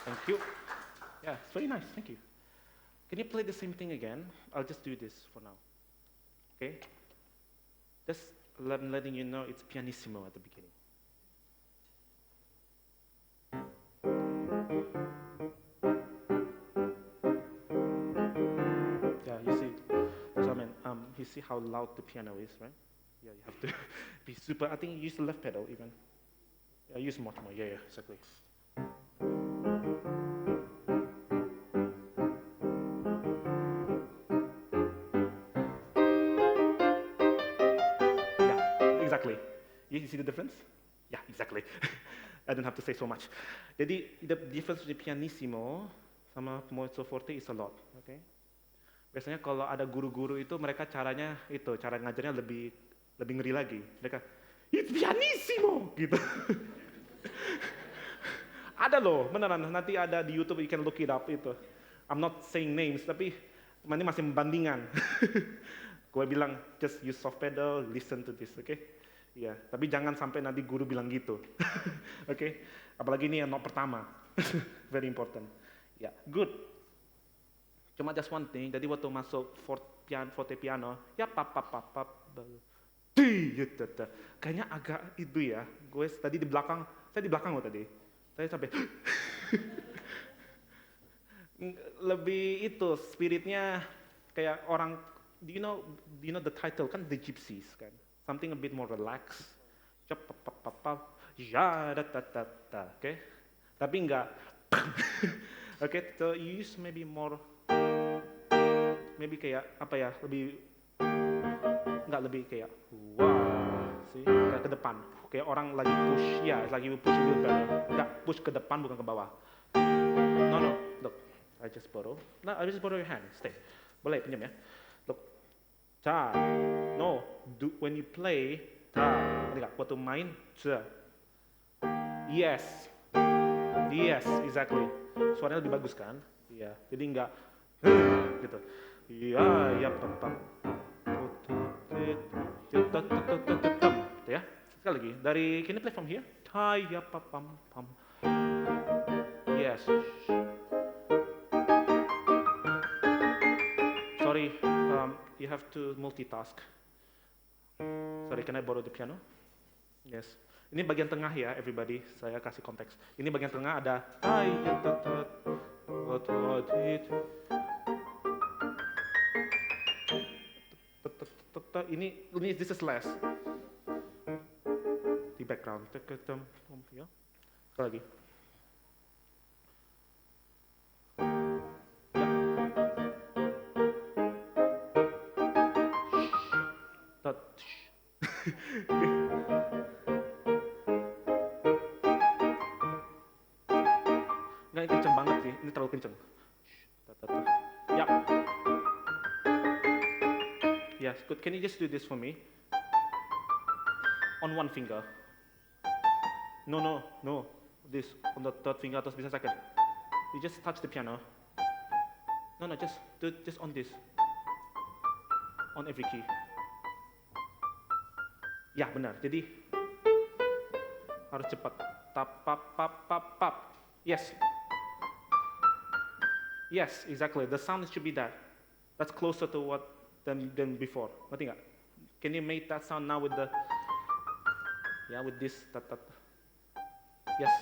Speaker 1: Thank you. Yeah, it's very nice. Thank you. Can you play the same thing again? I'll just do this for now. Okay? Just letting you know it's pianissimo at the beginning. Yeah, you see, so I mean, you see how loud the piano is, right? Yeah, you have to be super. I think you use the left pedal even. Yeah, use much more. Yeah, exactly. Exactly. You see the difference? Yeah, exactly. I don't have to say so much. Jadi, the difference between pianissimo sama mezzo forte is a lot, okay? Biasanya kalau ada guru-guru itu mereka cara ngajarnya lebih ngeri lagi. Mereka, it's pianissimo gitu. Ada loh, beneran. Nanti ada di YouTube, you can look it up itu. I'm not saying names, tapi ini masih membandingan. Gue bilang, just use soft pedal, listen to this, oke? Ya, tapi jangan sampai nanti guru bilang gitu. Oke? Apalagi ini yang not pertama. Very important. Ya, good. Cuma just one thing, jadi waktu masuk forte piano, ya kayaknya agak itu ya. Gue tadi di belakang, saya di belakang loh tadi. Saya sampai lebih itu spiritnya kayak orang, do you know the title kan The Gypsies kan, something a bit more relaxed, ya oke, tapi enggak, oke, so you use maybe more, maybe kayak apa ya, lebih kayak wah, sih kayak ke depan, kayak orang lagi push, ya lagi push wheelbarrow, enggak push ke depan bukan ke bawah. No, look, I just borrow your hand, stay, boleh pinjam ya, look, no, when you play, waktu main, yes, exactly, suaranya lebih bagus kan, iya, jadi enggak, gitu, iya, ya, ya, sekali lagi, dari, can you play from here, ya, pam, yes, sorry, you have to multitask. Sorry, can I borrow the piano? Yes. Ini bagian tengah ya, everybody. Saya kasih konteks. Ini bagian tengah ada ini this is less. Di background. Ya. Sekali lagi. Nggak, ini kenceng banget sih, ini terlalu kenceng. Yap. Yes, good. Can you just do this for me? On one finger. No. This, on the third finger, terus bisa second. You just touch the piano. No, just do it just on this. On every key. Ya, benar. Jadi, harus cepat. Tap, pap. Yes. Yes, exactly. The sound should be that. That's closer to what than before. Ngerti nggak? Can you make that sound now with the, with this, Yes.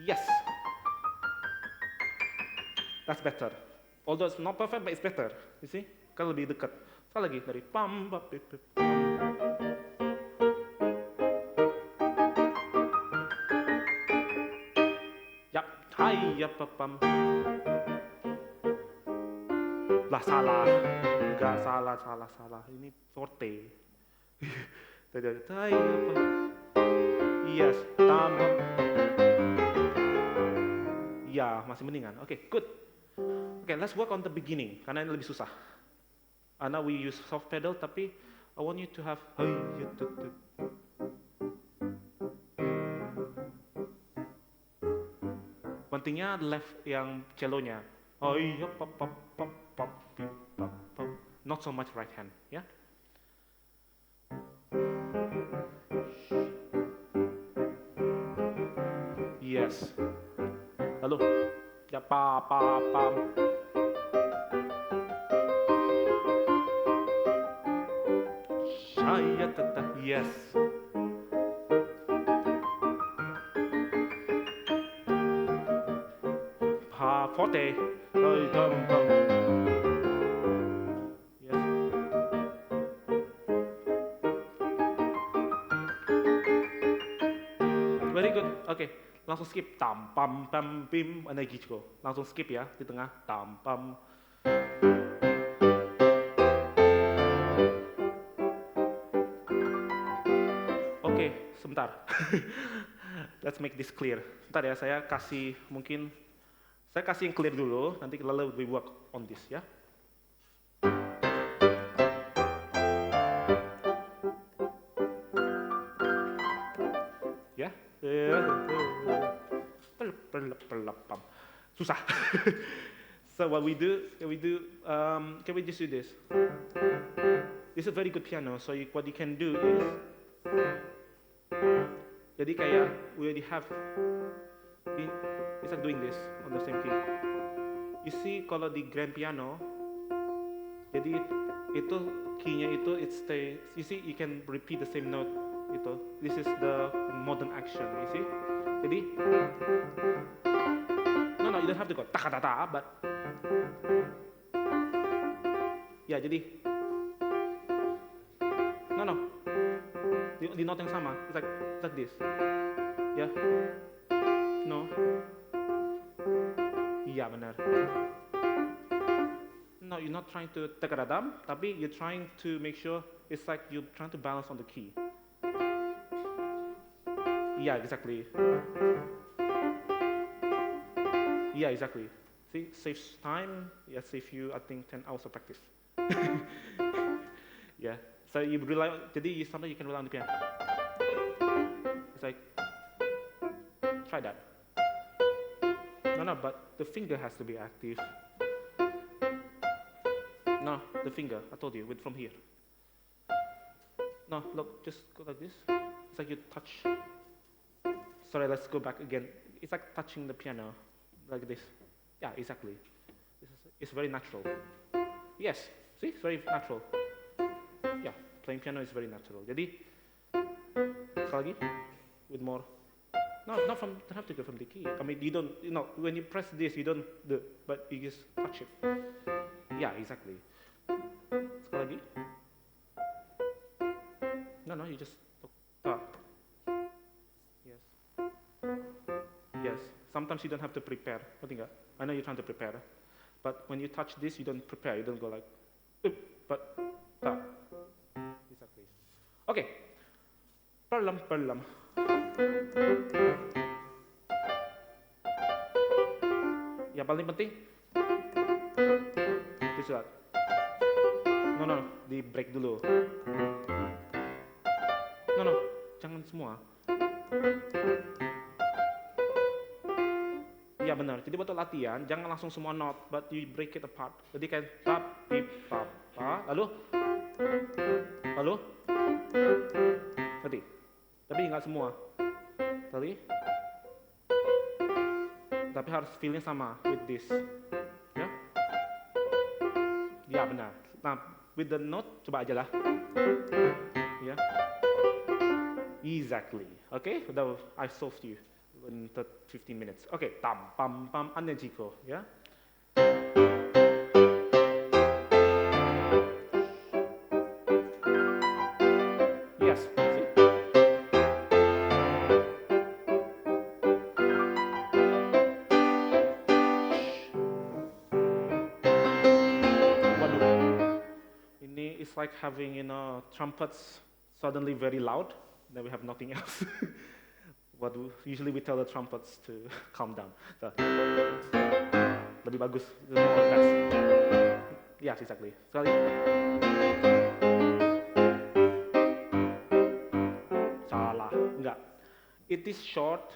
Speaker 1: Yes. That's better. Although it's not perfect, but it's better. You see? Kan lebih dekat. Sekali lagi dari pam, pam. Ya, pam. Lah salah. Enggak, salah. Ini forte. Yes, tam. Ya, masih mendingan. Oke, good. Oke, let's work on the beginning karena ini lebih susah. Karena we use soft pedal, tapi I want you to have pentingnya left yang cellonya. Not so much right hand, ya. Yes. Lalu, ya pam. Saya tetap yes. Forte. Yes. Very good. Oke, langsung skip tam pam pam pim energico. Langsung skip ya di tengah tam pam. Oke, sebentar. Let's make this clear. Sebentar ya, saya kasih yang clear dulu, nanti lalu we work on this ya. Ya. susah. So what we do, can we just do this? This is a very good piano, so what you can do is, jadi kayak we already have, it's like doing this on the same key. You see kalau di grand piano, jadi itu key-nya itu it stays. You see, you can repeat the same note. Itu. This is the modern action. You see. Jadi, no, you don't have to go ta ta ta, but ya jadi, no, di note yang sama. It's like this. Ya, no. Iya benar. No, you're not trying to tekadadam, tapi you're trying to make sure it's like you're trying to balance on the key. Yeah, exactly. Yeah, exactly. See, saves time. Yeah, saves you, I think, 10 hours of practice. Yeah. So you rely on, jadi sometimes you can rely on the piano. It's like, try that. No, but the finger has to be active. No, the finger, I told you, from here. No, look, just go like this. It's like you touch. Sorry, let's go back again. It's like touching the piano, like this. Yeah, exactly. It's very natural. Yes, see, it's very natural. Yeah, playing piano is very natural. Jadi, sekali lagi, with more. No, don't have to go from the key. I mean, you don't, when you press this, you don't do, but you just touch it. Yeah, exactly. Sekali lagi. No, you just tap. Yes. Yes. Sometimes you don't have to prepare. Ngerti nggak? I know you're trying to prepare, but when you touch this, you don't prepare. You don't go like, but tap. Exactly. Okay. Perlam. Yang paling penting, this one. No, di break dulu. No, jangan semua. Iya benar. Jadi waktu latihan, jangan langsung semua note, but you break it apart. Jadi kayak tap, pip, pap, pa, lalu, ngerti? Tapi nggak semua. Tapi harus feelnya sama with this. Ya? Ya benar. Nah, with the note coba aja lah. Ya. Exactly. Okay? I solved you in 15 minutes. Okay, tam pam pam anejiko, ya. Yes, see? Ini is like having, trumpets suddenly very loud, then we have nothing else. Usually we tell the trumpets to calm down. So, lebih bagus, more relaxed. Yes, exactly. Sekali. Salah, enggak. It's short,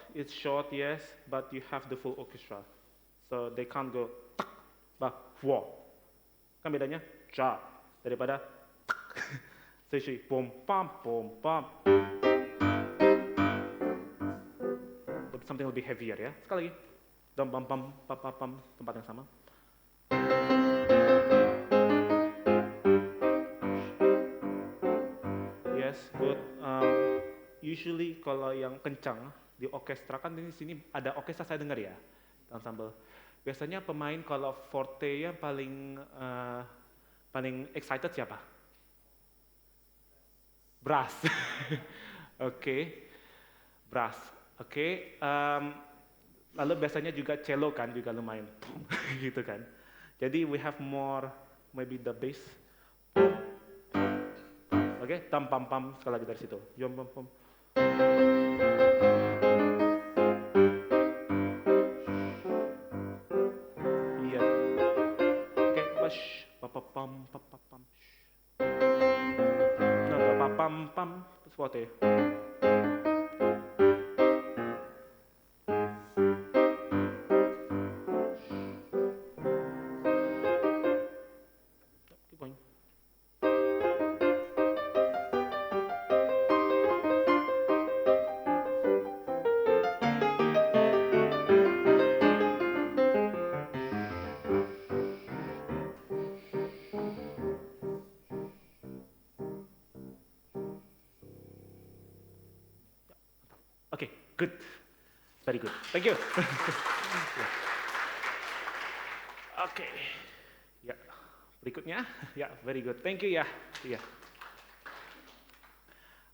Speaker 1: yes, but you have the full orchestra. So they can't go tak, bah, wah. Kan bedanya ja daripada tak. So usually pom pam. Something lebih heavier ya. Sekali lagi. Dam pam pam pam, tempat yang sama. Yes, good. Usually kalau yang kencang di orkestra, kan di sini ada orkestra saya dengar ya, ensemble. Biasanya pemain kalau forte yang paling excited siapa? Brass. Oke. Brass. Oke. Lalu biasanya juga cello kan juga lumayan. Gitu kan. Jadi we have more maybe the bass. Oke, tam pam pam sekali lagi dari situ. Yom pam pam. Iya. Oke, bash, pam pam. Nah, pam seperti.
Speaker 5: Good. Very good. Thank you. Oke. Ya, berikutnya. Ya, very good. Thank you ya. Iya.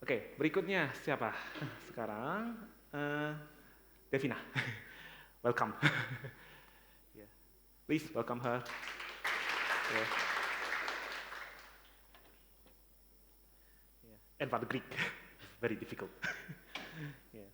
Speaker 5: Oke, berikutnya siapa? Sekarang Devina. Welcome. Yeah. Please welcome her. Yeah. Yeah. And for the Greek, very difficult. Yeah.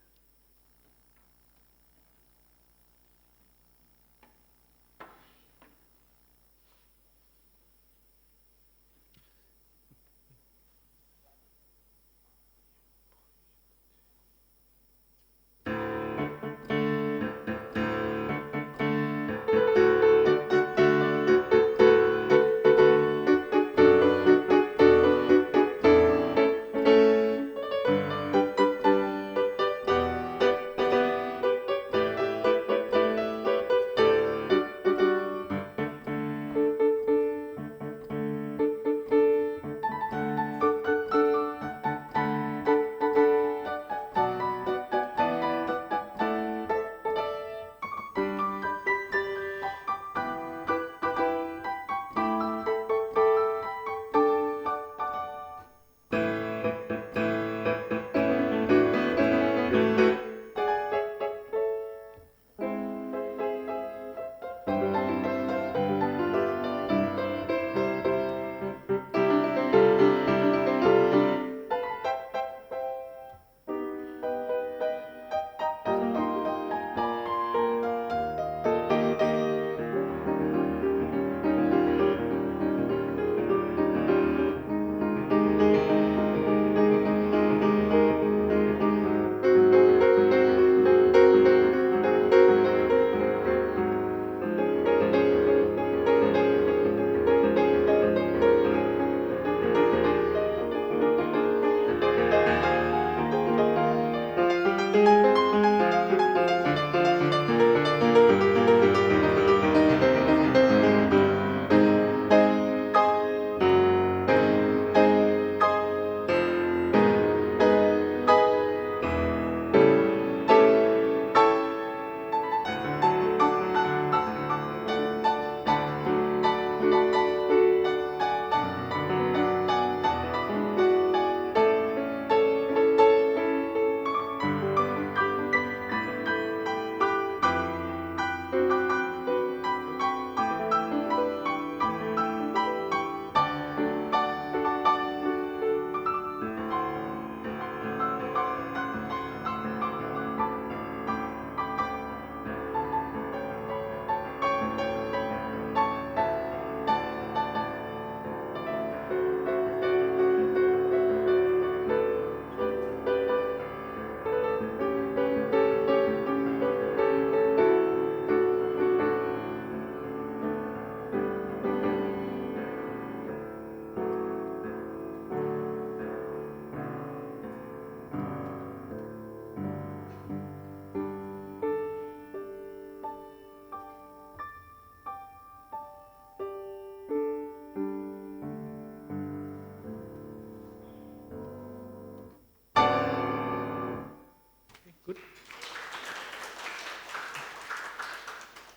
Speaker 5: Good.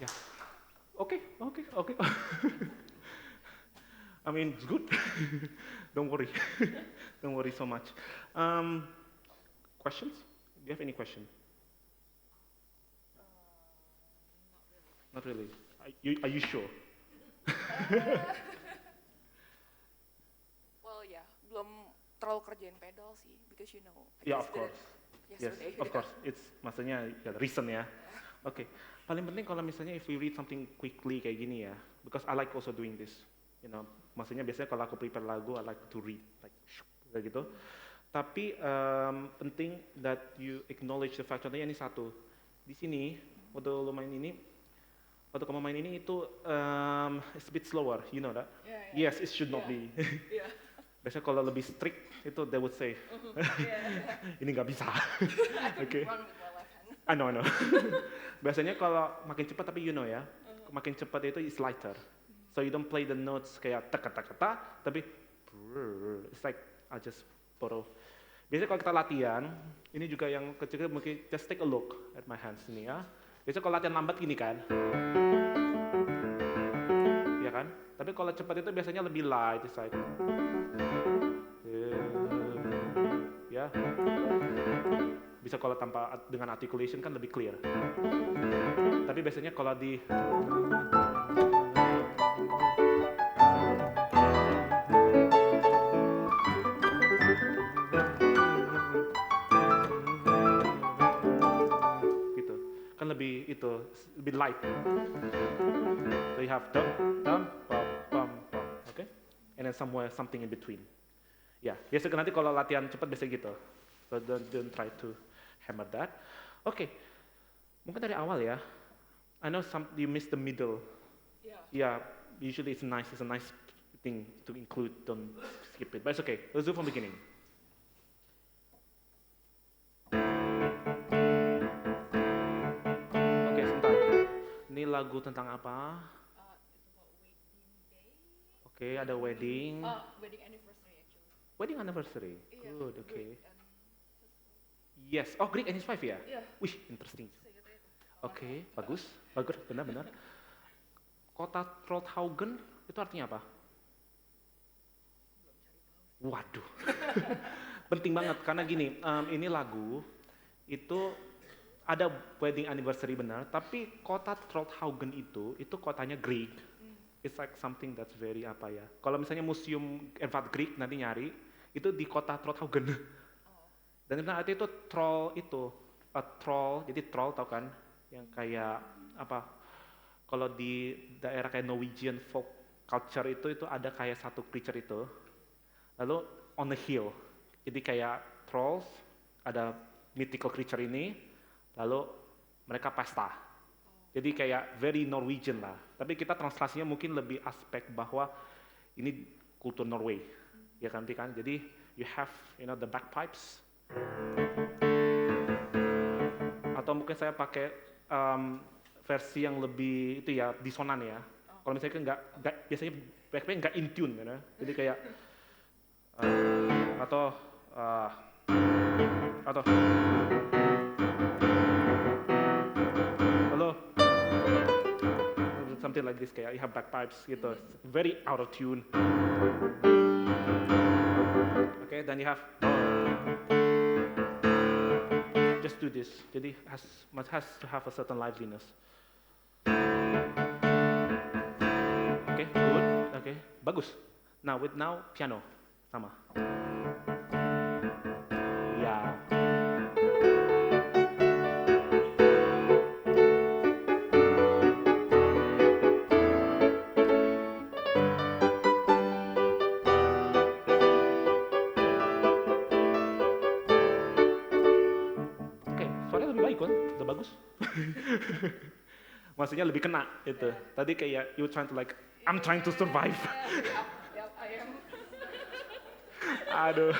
Speaker 5: Yeah. Okay. I mean, it's good. Don't worry. Don't worry so much. Questions? Do you have any question? Not really. Are you sure?
Speaker 3: Well, ya, belum terlalu kerjain pedal sih, because I
Speaker 5: Yeah,
Speaker 3: just
Speaker 5: of
Speaker 3: did it
Speaker 5: course. Yes,
Speaker 3: yesterday.
Speaker 5: of course. It's maksudnya ya, recent ya. Oke. Paling penting kalau misalnya if we read something quickly kayak gini ya, because I like also doing this. Maksudnya biasanya kalau aku prepare lagu, I like to read like kayak gitu. Tapi penting that you acknowledge the fact. Contohnya ini satu. Di sini waktu lo main ini, waktu kamu main ini itu it's a bit slower, you know that?
Speaker 3: Yeah.
Speaker 5: Yes, it should not be.
Speaker 3: Yeah.
Speaker 5: Biasanya kalau lebih strict itu they would say, ini nggak bisa. Oke.
Speaker 3: Run with my left hand.
Speaker 5: I know. Biasanya kalau makin cepat tapi ya, makin cepat itu is lighter. So you don't play the notes kayak tak, tapi it's like I just borrow. Biasanya kalau kita latihan, ini juga yang kecil-kecil mungkin just take a look at my hands ini ya. Biasanya kalau latihan lambat gini kan, ya kan? Tapi kalau cepat itu biasanya lebih light, it's like, ya. Bisa kalau tanpa dengan articulation kan lebih clear. Tapi biasanya kalau di gitu kan lebih light. So you have dum dum pum pum pum, okay? And then somewhere something in between. Ya, biasanya nanti kalau latihan cepat biasanya gitu. So don't try to hammer that. Okay, mungkin dari awal ya. I know you miss the middle. Yeah, usually it's a nice thing to include. Don't skip it. But it's okay. Let's do from beginning. Oke, sebentar. Ini lagu tentang apa? Oke, ada wedding.
Speaker 3: Wedding anniversary actually.
Speaker 5: Wedding anniversary.
Speaker 3: Iya,
Speaker 5: Good, oke.
Speaker 3: Greek
Speaker 5: Yes. Oh, Greek and his wife ya?
Speaker 3: Iya.
Speaker 5: Wih, interesting. Oke, bagus. Bagus, benar-benar. Kota Trollhaugen itu artinya apa? Waduh. Penting banget karena gini, ini lagu itu ada wedding anniversary benar, tapi kota Trollhaugen itu kotanya Greek. It's like something that's very apa ya. Kalau misalnya museum Art Greek nanti nyari, itu di kota Trollhaugen. Dan arti itu troll itu, troll, jadi troll tau kan, yang kayak apa? Kalau di daerah kayak Norwegian folk culture itu ada kayak satu creature itu, lalu on the hill, jadi kayak trolls, ada mythical creature ini, lalu mereka pesta. Jadi kayak very Norwegian lah. Tapi kita translasinya mungkin lebih aspek bahwa ini kultur Norway, ya kan? Jadi you have the bagpipes. Atau mungkin saya pakai versi yang lebih itu ya disonan ya. Kalau misalnya nggak biasanya bagpipe nggak in tune, ya. Jadi kayak atau halo, something like this kayak you have bagpipes gitu, very out of tune. Okay, then you have just do this. Jadi has to have a certain liveliness. Okay, good. Okay, bagus. Now piano sama. Ya. Suaranya lebih baik kan? Udah bagus. Maksudnya lebih kena itu. Tadi kayak you trying to like, I'm trying to survive.
Speaker 3: Yep, I am.
Speaker 5: Aduh.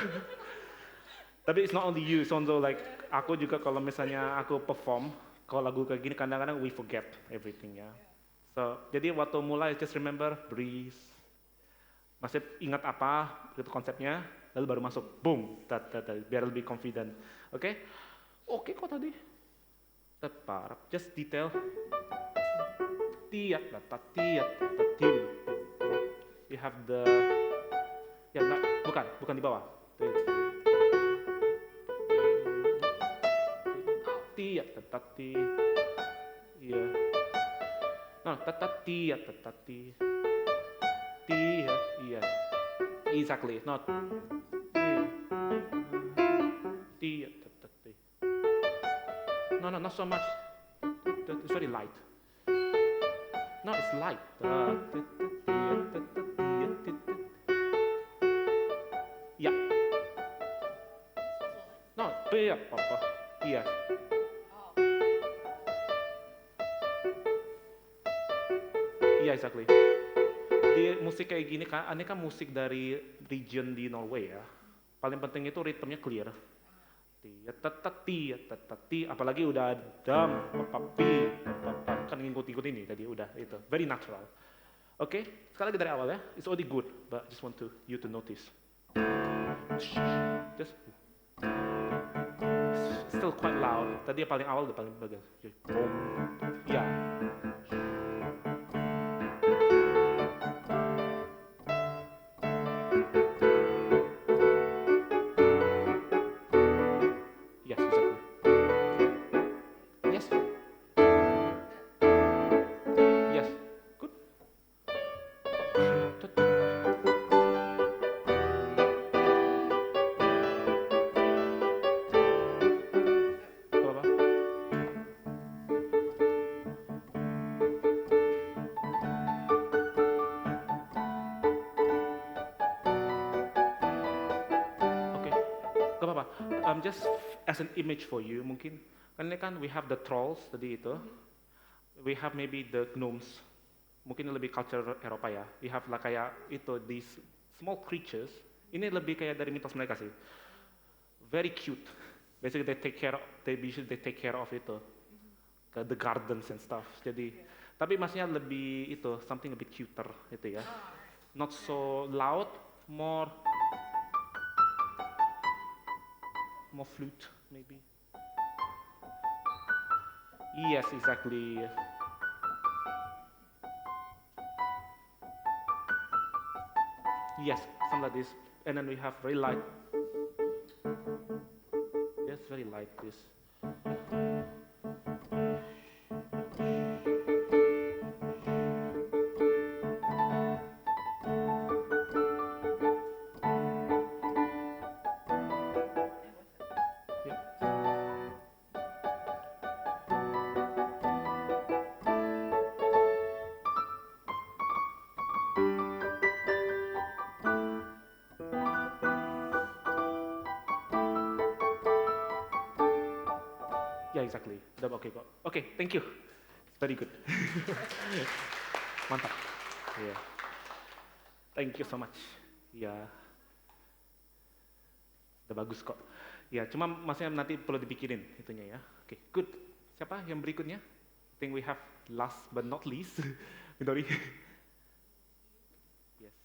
Speaker 5: Tapi it's not only you, it's also like aku juga kalau misalnya aku perform, kalau lagu kayak gini kadang-kadang we forget everything ya. So, jadi waktu mulai just remember breathe. Masih ingat apa itu konsepnya, lalu baru masuk, boom, biar lebih confident. Oke? Oke kok tadi. Tepat, just detail. Tiat, tiat, tiat. You have the, ya bukan di bawah. Tiat, tatati. Iya. No, tatati, tatati. Tiat, iya. Exactly, not. Tiat, tatati. No, not so much. It's very light. No, it's light. Yeah. No, yeah, Papa. Yes. Yeah, exactly. Di musik kayak gini kan, ini kan musik dari region di Norway ya. Paling penting itu ritmenya clear. Ti, apalagi udah dam, papapi, kan ngikut-ngikut ini tadi udah itu, very natural. Oke, sekali lagi dari awal ya, it's already good, but just want you to notice. Just loud. Tadi yang paling awal udah paling bagus. Boom. Ya. Yes, exactly. Yes. Yes. Good. Gak apa-apa. Oke, gak apa-apa. Just as an image for you mungkin. Kan ini kan we have the trolls tadi itu. We have maybe the gnomes. Mungkin lebih culture Eropa ya. We have lah kayak itu, these small creatures. Ini lebih kayak dari mitos mereka sih. Very cute. Basically they take care of itu. The gardens and stuff. Jadi, tapi maksudnya lebih itu, something a bit cuter itu ya. Not so loud, more flute maybe. Yes, exactly. Yes, something like this. And then we have very light. Yes, very light this. Yeah, exactly. Udah oke kok. Oke, thank you. It's very good. Mantap. Yeah. Thank you so much. Ya, udah bagus kok. Ya, cuma maksudnya nanti perlu dipikirin itunya ya. Oke, good. Siapa yang berikutnya? I think we have last but not least, Midori. Yes.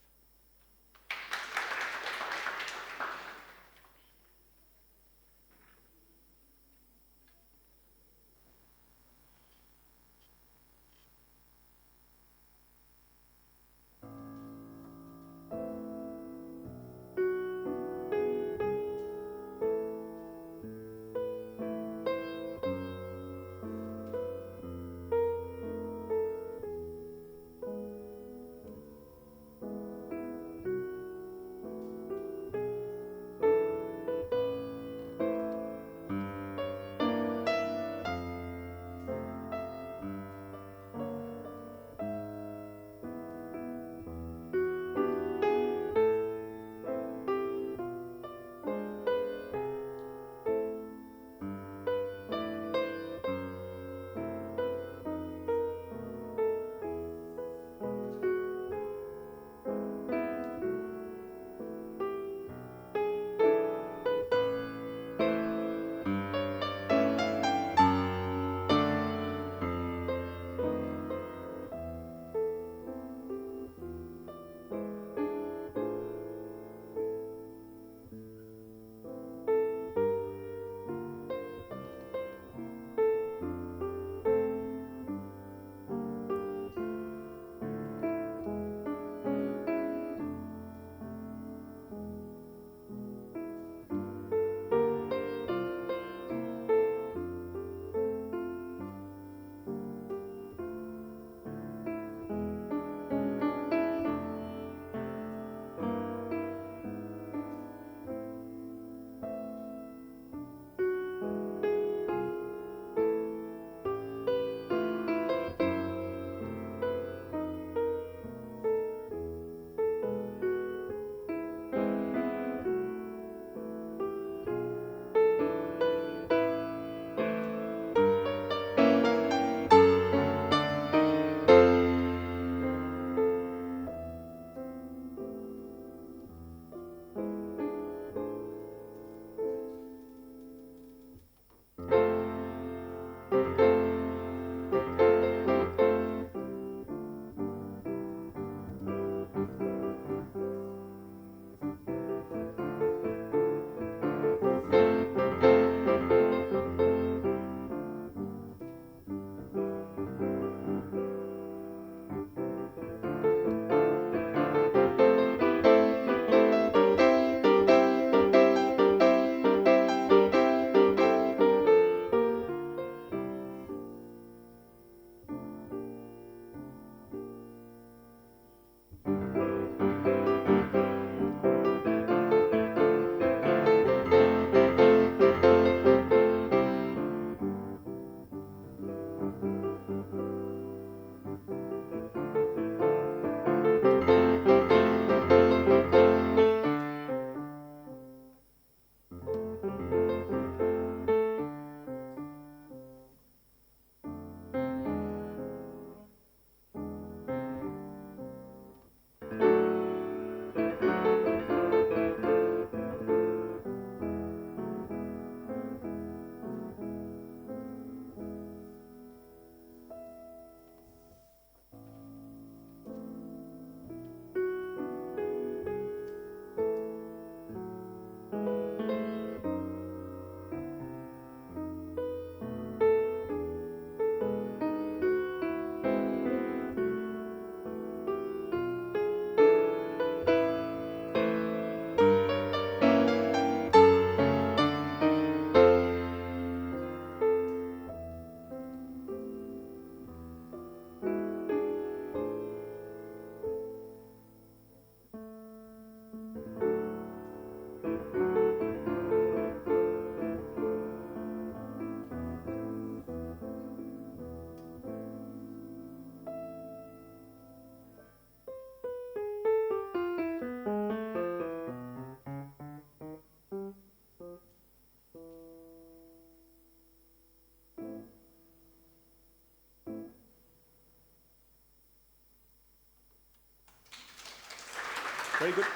Speaker 5: Very good.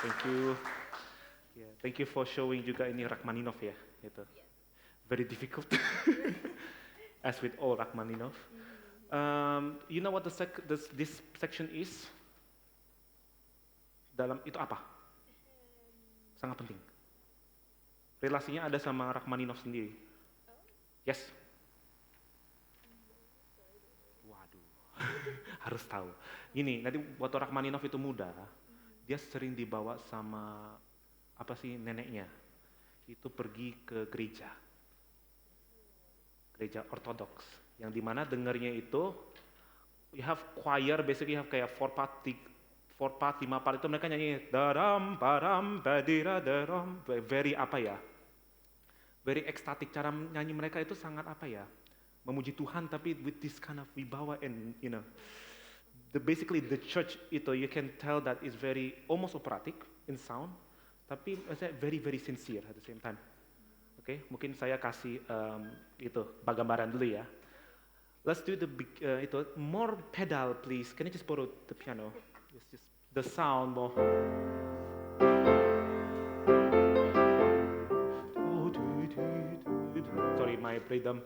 Speaker 5: Thank you. Yeah, thank you for showing juga ini Rachmaninoff ya, itu. Very difficult. As with all Rachmaninoff. You know what this section is? Dalam itu apa? Sangat penting. Relasinya ada sama Rachmaninoff sendiri. Yes. Waduh, harus tahu. Gini, nanti waktu Rachmaninoff itu muda, dia sering dibawa sama neneknya. Itu pergi ke gereja ortodoks, yang dimana dengarnya itu you have choir, basically you have kayak 4 part, 5 part itu mereka nyanyi daram param badira daram, very very ekstatik, cara nyanyi mereka itu sangat memuji Tuhan, tapi with this kind of wibawa, and basically the church itu you can tell that is very almost operatic in sound, tapi very very sincere at the same time. Oke, mungkin saya kasih gambaran dulu ya. Let's do the more pedal please. Can you just borrow the piano? Just the sound more. Sorry, my rhythm.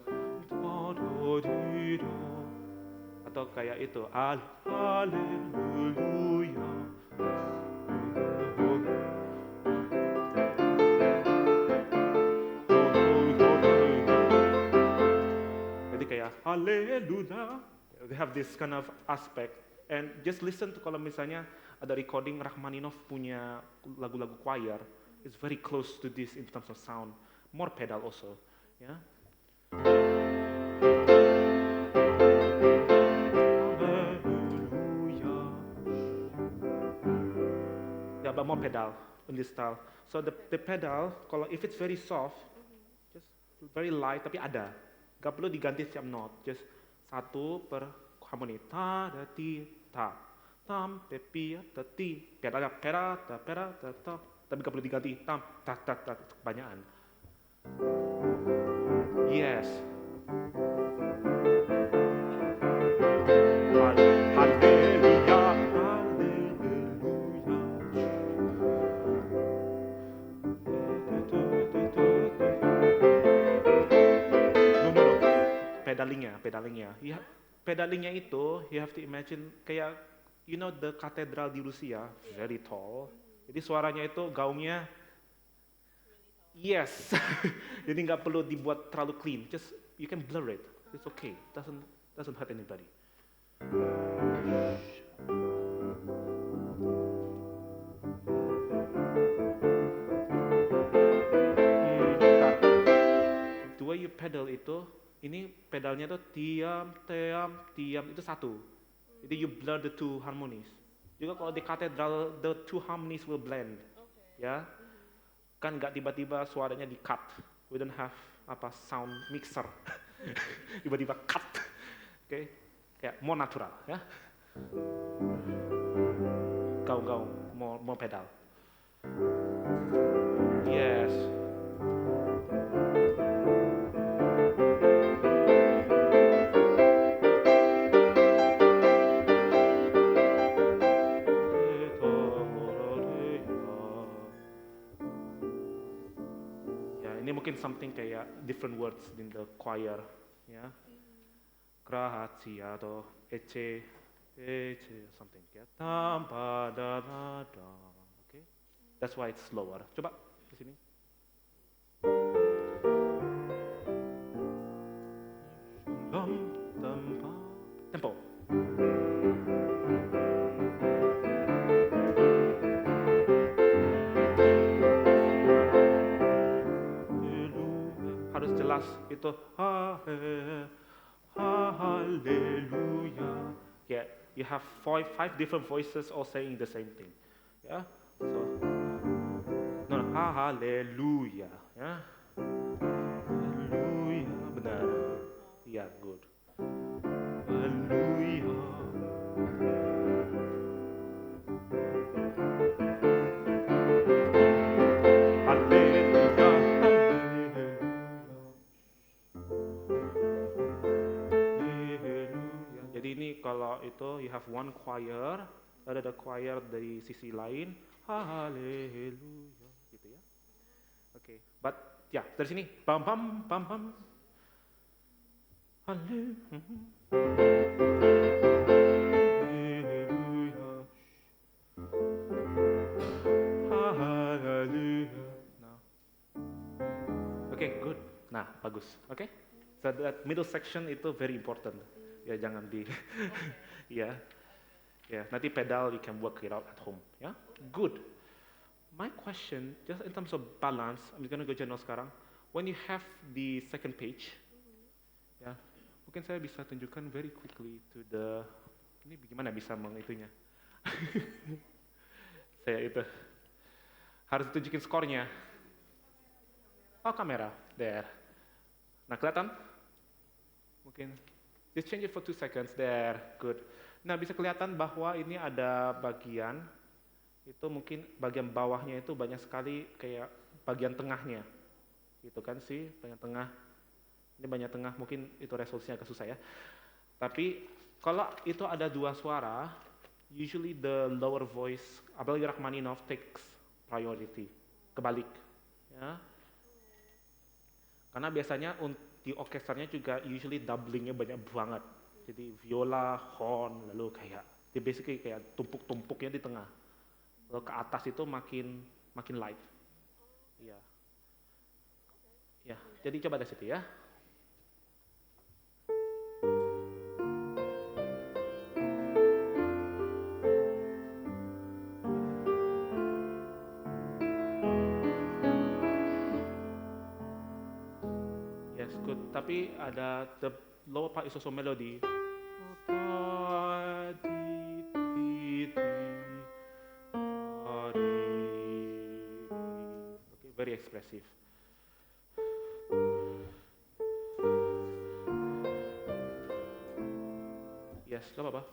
Speaker 5: Atau kayak itu. Haleluya. Haleluya. They have this kind of aspect, and just listen to kalau misalnya ada recording Rachmaninoff punya lagu-lagu choir, it's very close to this in terms of sound, more pedal also, ya. Haleluya. Yeah, but more pedal in this style. So the pedal, kalau if it's very soft, just very light tapi ada. Gak perlu diganti setiap note, just satu per harmoni. Ta, da, ti, ta. Tam, pe, pi, ta, ti. Pera, pera, ta, ta. Tapi gak perlu diganti. Tam, ta, kebanyakan. Yes. Haleluya, pedalingnya. Ya, pedalingnya itu, you have to imagine kayak, the katedral di Rusia, very tall. Jadi suaranya itu gaungnya, yes. Jadi nggak perlu dibuat terlalu clean, just you can blur it, it's okay, doesn't hurt anybody. The way you pedal itu, ini pedalnya tuh tiam, itu satu. Jadi you blur the two harmonies. Juga kalau di katedral, the two harmonies will blend. Ya, kan nggak tiba-tiba suaranya di cut. We don't have sound mixer. Tiba-tiba cut. Oke, kayak more natural, ya. Gaung, more pedal. Yes. Ini mungkin something kayak different words in the choir, ya. Gratia atau ece, something kayak tampa da. Okay, that's why it's slower. Coba ke sini. Tempo. Harus jelas itu haleluya. Yeah, you have five different voices all saying the same thing. Yeah, so no, haleluya. Yeah, haleluya, benar. Yeah, good. Haleluya. Jadi ini kalau itu you have one choir, ada choir dari sisi lain, haleluya, gitu ya. Oke, but ya dari sini, pam pam pam pam, haleluya, haleluya. Nah, oke, good. Nah, bagus. Oke, so that middle section itu very important. Ya jangan di, ya. Yeah, nanti pedal you can work it out at home. Yeah, good. My question, just in terms of balance, I'm gonna go channel sekarang. When you have the second page, ya, mungkin saya bisa tunjukkan very quickly to the, ini bagaimana bisa mengitunya? Saya itu harus tunjukin skornya. Oh kamera, there. Nah kelihatan? Mungkin. Just change it for 2 seconds, there, good. Nah, bisa kelihatan bahwa ini ada bagian, itu mungkin bagian bawahnya itu banyak sekali kayak bagian tengahnya. Gitu kan sih, bagian tengah. Ini banyak tengah, mungkin itu resolusinya agak susah ya. Tapi kalau itu ada 2 suara, usually the lower voice, apalagi Rachmaninoff takes priority, kebalik. Ya. Karena biasanya di orkestranya juga usually doublingnya banyak banget. Jadi viola, horn, lalu kayak, dia basically kayak tumpuk-tumpuknya di tengah. Lalu ke atas itu makin light. Iya. Ya, jadi coba dari situ ya. Yes, good. Tapi ada the lower part is also melody. Okay, very expressive. Yes, gak apa-apa.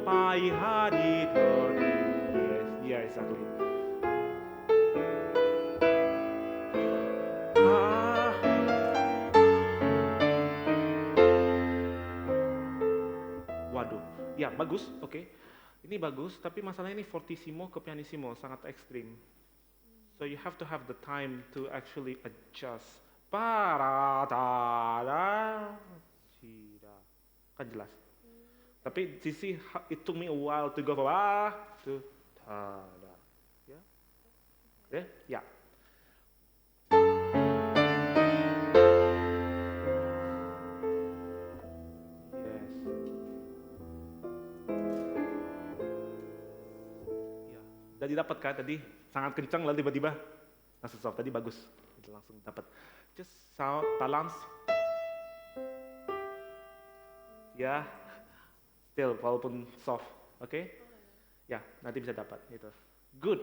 Speaker 5: Sampai hari yes, yeah, exactly. Waduh, ya bagus, oke. Ini bagus, tapi masalahnya ini fortissimo ke pianissimo, sangat ekstrim. So you have to have the time to actually adjust. Kan jelas. Tapi sisi it took me a while to go from to ta-da. Ya. Okay? Ya. Yes. Ya. Udah didapat kan tadi? Sangat kencang lalu tiba-tiba langsung soft. Tadi bagus. Langsung dapat. Just sound balance. Ya. Still, walaupun soft, okay? Ya, nanti bisa dapat gitu. Good.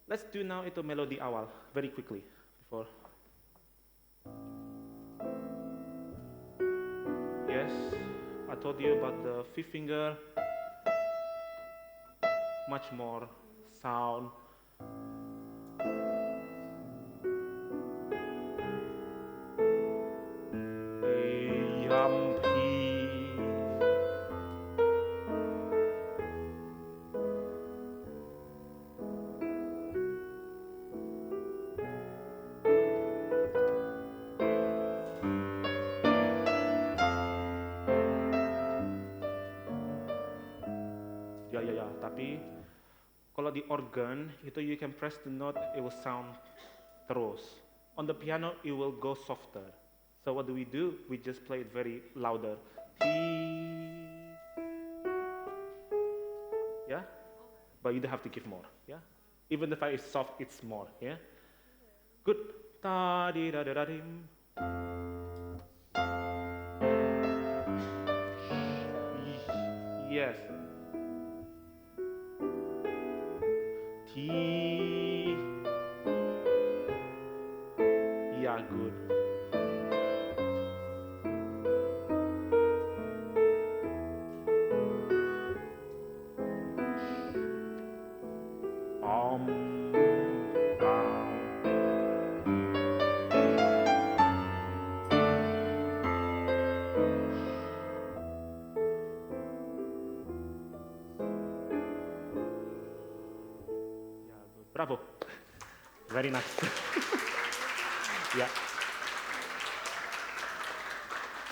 Speaker 5: Let's do now itu melodi awal, very quickly before. Yes, I told you about the fifth finger. Much more sound. Ya, tapi kalau di organ itu you can press the note, it will sound terus. On the piano it will go softer. So what do? We just play it very louder. Yeah, but you don't have to give more. Yeah, Even if it's soft, it's more, yeah? Good. Ta di da da da dim. Yes. T. Yeah, good. Om. Yeah, good. Bravo. Very nice. Yeah.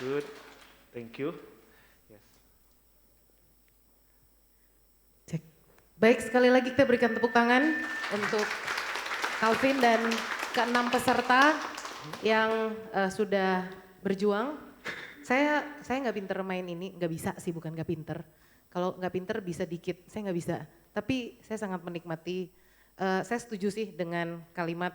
Speaker 5: Good. Thank you. Yes.
Speaker 6: Cek. Baik, sekali lagi kita berikan tepuk tangan untuk Calvin dan keenam peserta yang sudah berjuang. Saya nggak pinter main ini, nggak bisa sih, bukan nggak pinter. Kalau nggak pinter bisa dikit, saya nggak bisa. Tapi saya sangat menikmati. Saya setuju sih dengan kalimat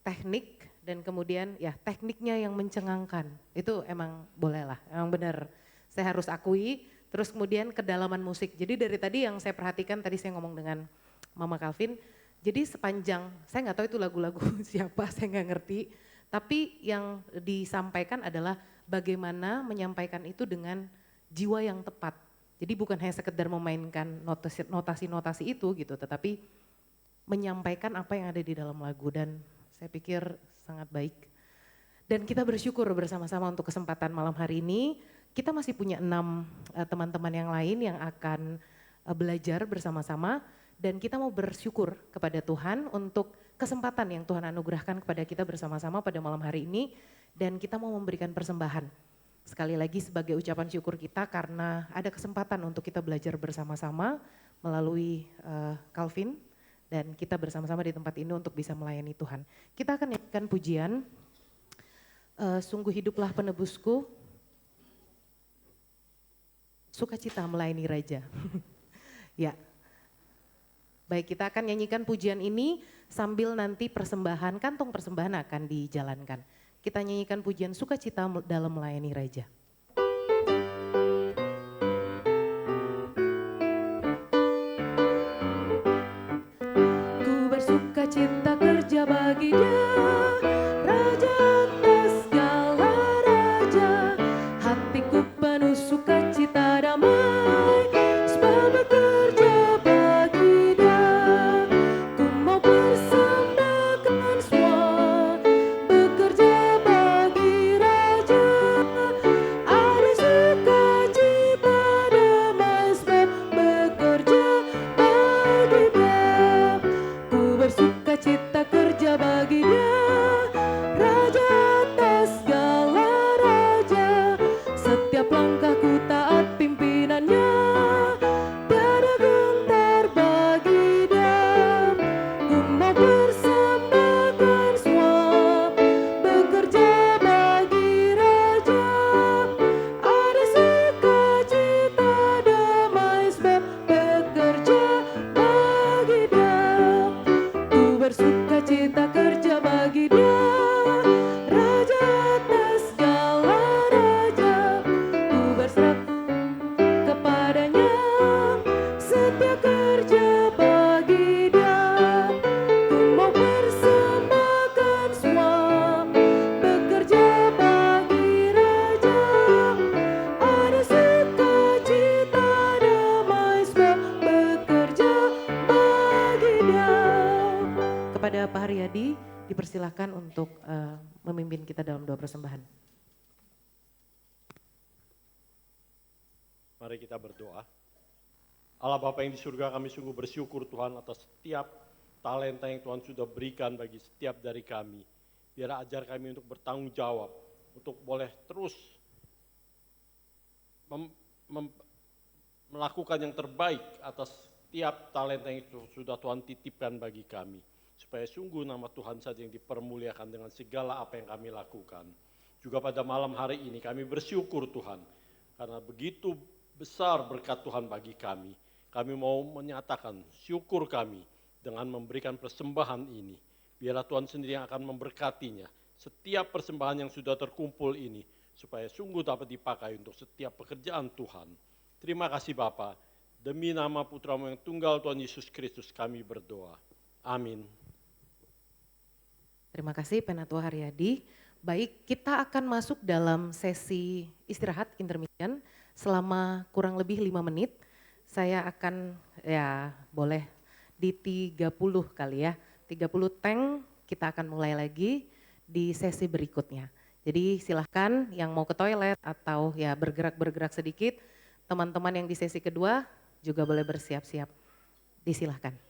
Speaker 6: teknik dan kemudian ya tekniknya yang mencengangkan. Itu emang boleh lah, emang benar. Saya harus akui. Terus kemudian kedalaman musik. Jadi dari tadi yang saya perhatikan, tadi saya ngomong dengan Mama Calvin, jadi sepanjang, saya nggak tahu itu lagu-lagu siapa, saya nggak ngerti. Tapi yang disampaikan adalah bagaimana menyampaikan itu dengan jiwa yang tepat. Jadi bukan hanya sekedar memainkan notasi-notasi itu gitu, tetapi menyampaikan apa yang ada di dalam lagu, dan saya pikir sangat baik. Dan kita bersyukur bersama-sama untuk kesempatan malam hari ini. Kita masih punya 6 teman-teman yang lain yang akan belajar bersama-sama, dan kita mau bersyukur kepada Tuhan untuk kesempatan yang Tuhan anugerahkan kepada kita bersama-sama pada malam hari ini, dan kita mau memberikan persembahan. Sekali lagi sebagai ucapan syukur kita karena ada kesempatan untuk kita belajar bersama-sama melalui Calvin, dan kita bersama-sama di tempat ini untuk bisa melayani Tuhan. Kita akan nyanyikan pujian, Sungguh Hiduplah Penebusku, Sukacita Melayani Raja. Ya, baik, kita akan nyanyikan pujian ini sambil nanti persembahan, kantong persembahan akan dijalankan. Kita nyanyikan pujian Sukacita dalam Melayani Raja. Ku bersukacita kerja bagi Dia, Raja atas segala raja. Hatiku penuh sukacita damai, sebab bekerja bagi Dia. Ku mau persembahkan semua, bekerja bagi Raja. Ada sukacita damai, sebab bekerja bagi Dia. Ku bersukacita kerja bagi Dia, Raja atas segala raja. Setiap langkahku taat pimpinannya, tiada gentar bagi Dia. Ku mau persembahkan semua, bekerja bagi Raja. Ada sukacita damai, sebab bekerja bagi Dia. Ku bersukacita kerja bagi Dia, Raja atas segala raja. Ku berserah kepadanya, setia kerja bagi Dia. Ku mau persembahkan semua, bekerja bagi Raja. Ada sukacita damai, sebab bekerja bagi Dia. Kepada Pak Haryadi dipersilahkan untuk memimpin kita dalam doa persembahan.
Speaker 7: Mari kita berdoa. Allah Bapa yang di surga, kami sungguh bersyukur Tuhan atas setiap talenta yang Tuhan sudah berikan bagi setiap dari kami. Biar ajar kami untuk bertanggung jawab, untuk boleh terus melakukan yang terbaik atas setiap talenta yang sudah Tuhan titipkan bagi kami. Supaya sungguh nama Tuhan saja yang dipermuliakan dengan segala apa yang kami lakukan. Juga pada malam hari ini kami bersyukur Tuhan, karena begitu besar berkat Tuhan bagi kami. Kami mau menyatakan syukur kami dengan memberikan persembahan ini. Biarlah Tuhan sendiri yang akan memberkatinya. Setiap persembahan yang sudah terkumpul ini, supaya sungguh dapat dipakai untuk setiap pekerjaan Tuhan. Terima kasih Bapa. Demi nama Putramu yang tunggal Tuhan Yesus Kristus kami berdoa. Amin.
Speaker 6: Terima kasih Penatua Haryadi. Baik, kita akan masuk dalam sesi istirahat intermission selama kurang lebih 5 menit. Saya akan, ya boleh di 30 kali ya, 30 tank kita akan mulai lagi di sesi berikutnya. Jadi silahkan yang mau ke toilet atau ya bergerak-bergerak sedikit, teman-teman yang di sesi kedua juga boleh bersiap-siap. Disilahkan.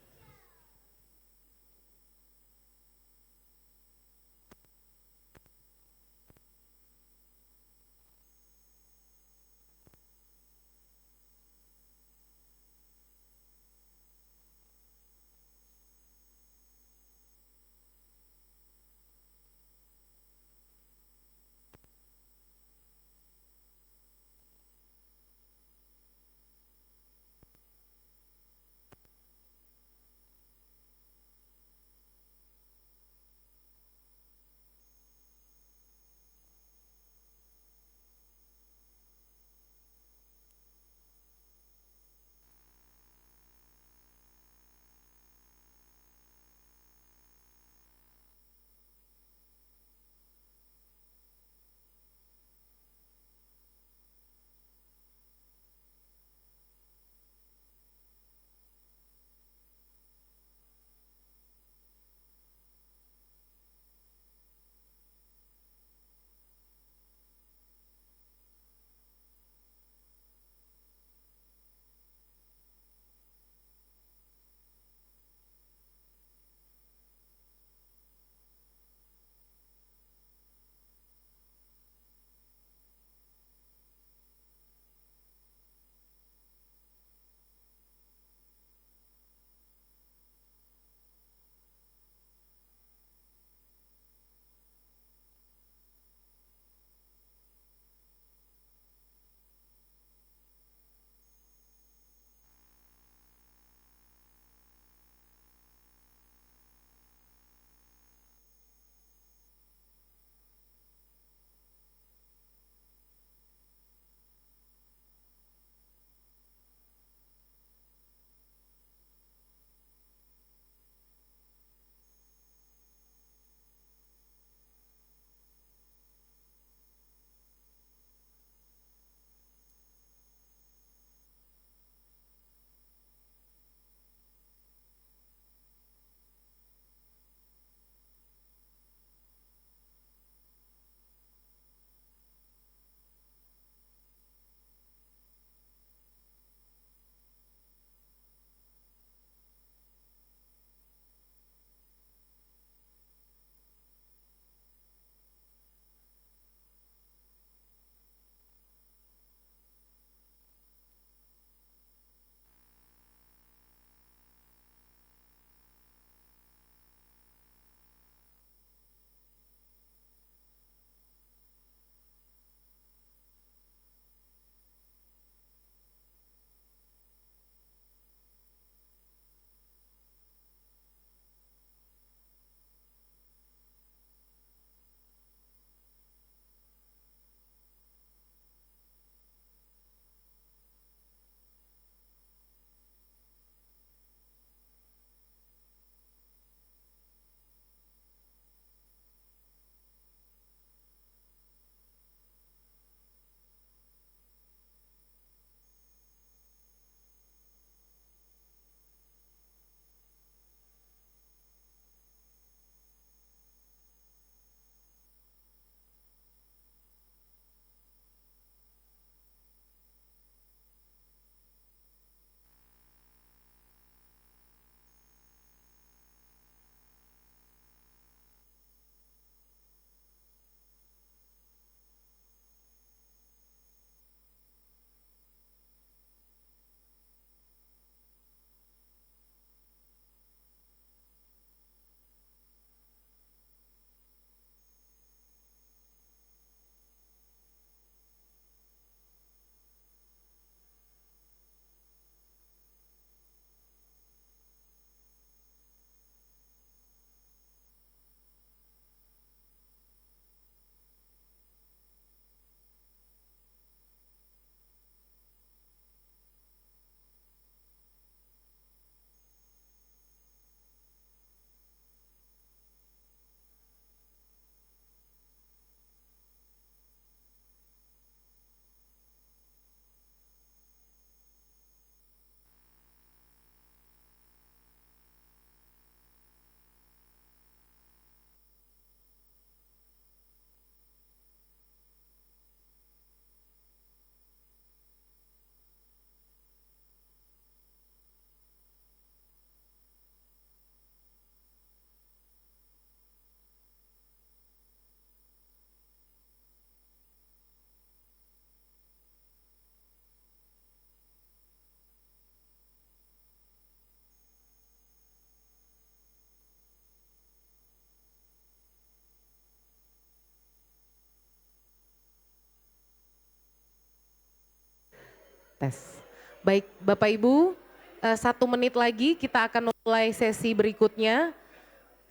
Speaker 6: Tes. Baik, Bapak Ibu, 1 menit lagi kita akan mulai sesi berikutnya.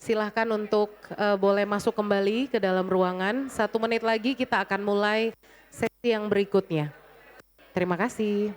Speaker 6: Silahkan untuk boleh masuk kembali ke dalam ruangan. 1 menit lagi kita akan mulai sesi yang berikutnya. Terima kasih.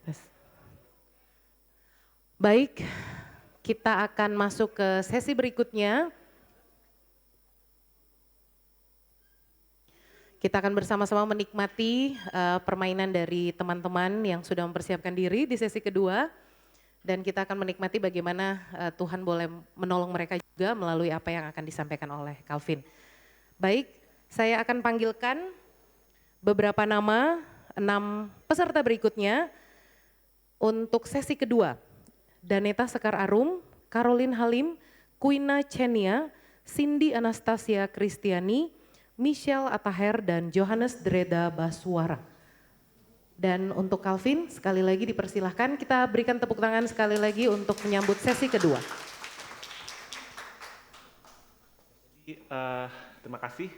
Speaker 6: Tes. Baik, kita akan masuk ke sesi berikutnya. Kita akan bersama-sama menikmati permainan dari teman-teman yang sudah mempersiapkan diri di sesi kedua. Dan kita akan menikmati bagaimana Tuhan boleh menolong mereka juga melalui apa yang akan disampaikan oleh Calvin. Baik, saya akan panggilkan beberapa nama, 6 peserta berikutnya untuk sesi kedua. Daneta Sekar Arum, Caroline Halim, Kuina Chenia, Cindy Anastasia Kristiani, Michelle Ataher, dan Johannes Dreda Baswara. Dan untuk Calvin, sekali lagi dipersilahkan kita berikan tepuk tangan sekali lagi untuk menyambut sesi kedua.
Speaker 5: Terima kasih.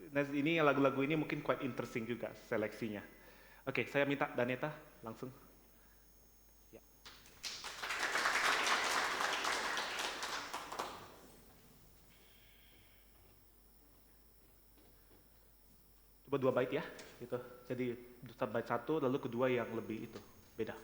Speaker 5: Nah, ini lagu-lagu ini mungkin quite interesting juga seleksinya. Oke, saya minta Daneta langsung. Ya. Coba 2 bait ya, gitu. Jadi bait 1, lalu kedua yang lebih itu beda.